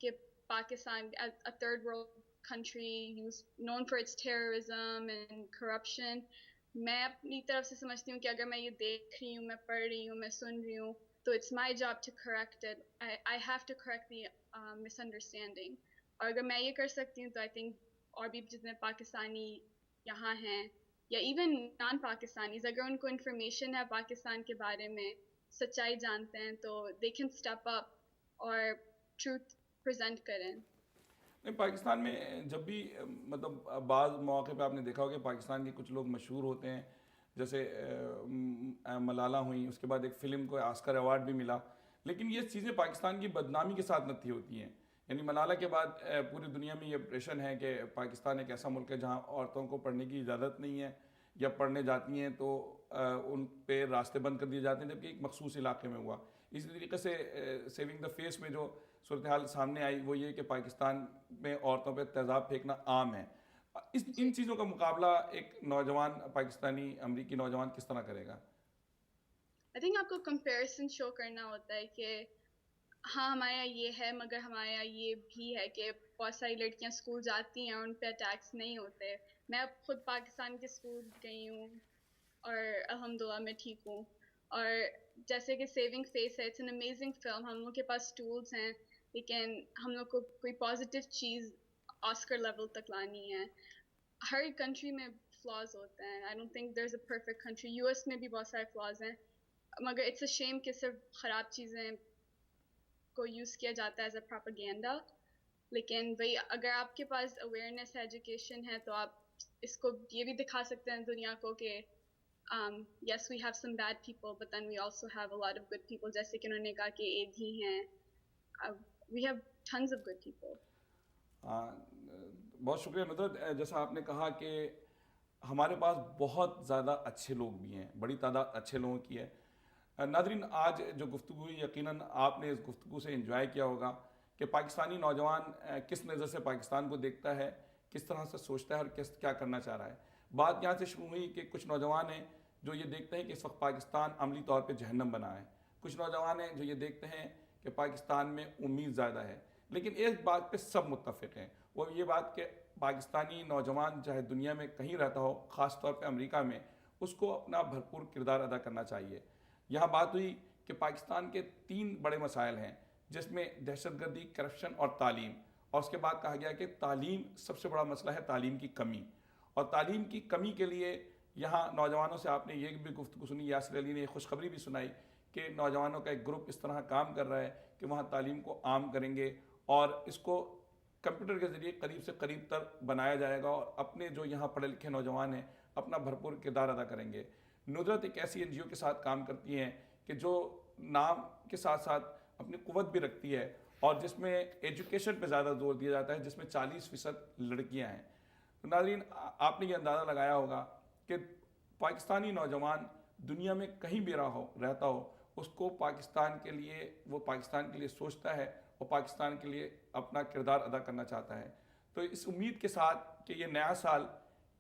کہ Pakistan a third world country known for its terrorism and corruption, میں اپنی طرف سے سمجھتی ہوں کہ اگر میں یہ دیکھ رہی ہوں, میں پڑھ رہی ہوں, میں سن رہی ہوں, تو it's my job to correct it. I have to correct the misunderstanding. اور اگر میں یہ کر سکتی ہوں تو I think اور بھی جتنے پاکستانی یہاں ہیں یا ایون نان پاکستانیز, اگر ان کو انفارمیشن ہے پاکستان کے بارے میں, سچائی جانتے ہیں, تو they can step up اور ٹروتھ پریزنٹ کریں. پاکستان میں جب بھی مطلب بعض مواقع پہ آپ نے دیکھا ہوگا کہ پاکستان کے کچھ لوگ مشہور ہوتے ہیں, جیسے ملالہ ہوئیں, اس کے بعد ایک فلم کو آسکر ایوارڈ بھی ملا, لیکن یہ چیزیں پاکستان کی بدنامی کے ساتھ نتی ہوتی ہیں. یعنی ملالہ کے بعد پوری دنیا میں یہ امپریشن ہے کہ پاکستان ایک ایسا ملک ہے جہاں عورتوں کو پڑھنے کی اجازت نہیں ہے, یا پڑھنے جاتی ہیں تو ان پہ راستے بند کر دیے جاتے ہیں, جبکہ ایک مخصوص علاقے میں ہوا. اسی طریقے سے سیونگ دا فیس میں جو صورتحال سامنے آئی وہ یہ کہ پاکستان میں عورتوں پہ تیزاب پھینکنا عام ہے. ان چیزوں کا مقابلہ ایک نوجوان پاکستانی امریکی نوجوان کس طرح کرے گا؟ آئی تھنک آپ کو کمپیریزن شو کرنا ہوتا ہے کہ ہاں ہمارے یہاں یہ ہے, مگر ہمارے یہاں یہ بھی ہے کہ بہت ساری لڑکیاں اسکول جاتی ہیں اور ان پہ اٹیکس نہیں ہوتے. میں اب خود پاکستان کے اسکول گئی ہوں اور الحمدللہ میں ٹھیک ہوں. اور جیسے کہ سیونگ فیس ہے, اٹس این امیزنگ فلم. ہم لوگ کے پاس ٹولس ہیں, لیکن ہم لوگ کو کوئی پازیٹیو چیز آسکر لیول تک لانی ہے. ہر کنٹری میں فلاز ہوتے ہیں. I don't think there is a perfect country. U S میں بھی بہت سارے فلاز ہیں, مگر اٹس اے شیم کہ صرف خراب چیزیں کو یوز کیا جاتا ہے ایز اے پروپیگینڈا. لیکن وہی اگر آپ کے پاس اویئرنیس ہے, ایجوکیشن ہے, تو آپ اس کو یہ بھی دکھا سکتے ہیں دنیا کو کہ yes we have some bad people but then we also have a lot of good people. جیسے کہ انہوں نے کہا کہ ایدھی ہیں, we have tons of good people. بہت شکریہ ندرت. جیسا آپ نے کہا کہ ہمارے پاس بہت زیادہ اچھے لوگ بھی ہیں, بڑی تعداد اچھے لوگوں کی ہے. ناظرین, آج جو گفتگو ہوئی یقیناً آپ نے اس گفتگو سے انجوائے کیا ہوگا کہ پاکستانی نوجوان کس نظر سے پاکستان کو دیکھتا ہے, کس طرح سے سوچتا ہے اور کیا کرنا چاہ رہا ہے. بات یہاں سے شروع ہوئی کہ کچھ نوجوان ہیں جو یہ دیکھتے ہیں کہ اس وقت پاکستان عملی طور پہ جہنم بنا ہے. کچھ نوجوان ہیں جو یہ دیکھتے ہیں کہ پاکستان میں امید زیادہ ہے، لیکن ایک بات پہ سب متفق ہیں، وہ یہ بات کہ پاکستانی نوجوان چاہے دنیا میں کہیں رہتا ہو، خاص طور پہ امریکہ میں، اس کو اپنا بھرپور کردار ادا کرنا چاہیے۔ یہاں بات ہوئی کہ پاکستان کے 3 بڑے مسائل ہیں، جس میں دہشت گردی، کرپشن اور تعلیم، اور اس کے بعد کہا گیا کہ تعلیم سب سے بڑا مسئلہ ہے، تعلیم کی کمی، اور تعلیم کی کمی کے لیے یہاں نوجوانوں سے آپ نے یہ بھی گفتگو سنی، یاسر علی نے یہ خوشخبری بھی سنائی کہ نوجوانوں کا ایک گروپ اس طرح کام کر رہا ہے کہ وہاں تعلیم کو عام کریں گے اور اس کو کمپیوٹر کے ذریعے قریب سے قریب تر بنایا جائے گا، اور اپنے جو یہاں پڑھے لکھے نوجوان ہیں اپنا بھرپور کردار ادا کریں گے۔ ندرت ایک ایسی این جی او کے ساتھ کام کرتی ہیں کہ جو نام کے ساتھ ساتھ اپنی قوت بھی رکھتی ہے، اور جس میں ایجوکیشن پہ زیادہ زور دیا جاتا ہے، جس میں 40% لڑکیاں ہیں۔ تو ناظرین، آپ نے یہ اندازہ لگایا ہوگا کہ پاکستانی نوجوان دنیا میں کہیں بھی رہتا ہو، اس کو پاکستان کے لیے، وہ پاکستان کے لیے سوچتا ہے اور پاکستان کے لیے اپنا کردار ادا کرنا چاہتا ہے۔ تو اس امید کے ساتھ کہ یہ نیا سال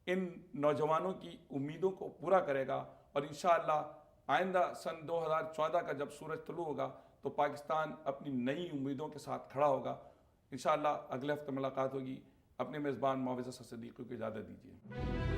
ان نوجوانوں کی امیدوں کو پورا کرے گا، اور انشاءاللہ آئندہ سن 2014 کا جب سورج طلوع ہوگا تو پاکستان اپنی نئی امیدوں کے ساتھ کھڑا ہوگا۔ انشاءاللہ اگلے ہفتے ملاقات ہوگی۔ اپنے میزبان معاوض اصغر صدیقی کو اجازت دیجیے۔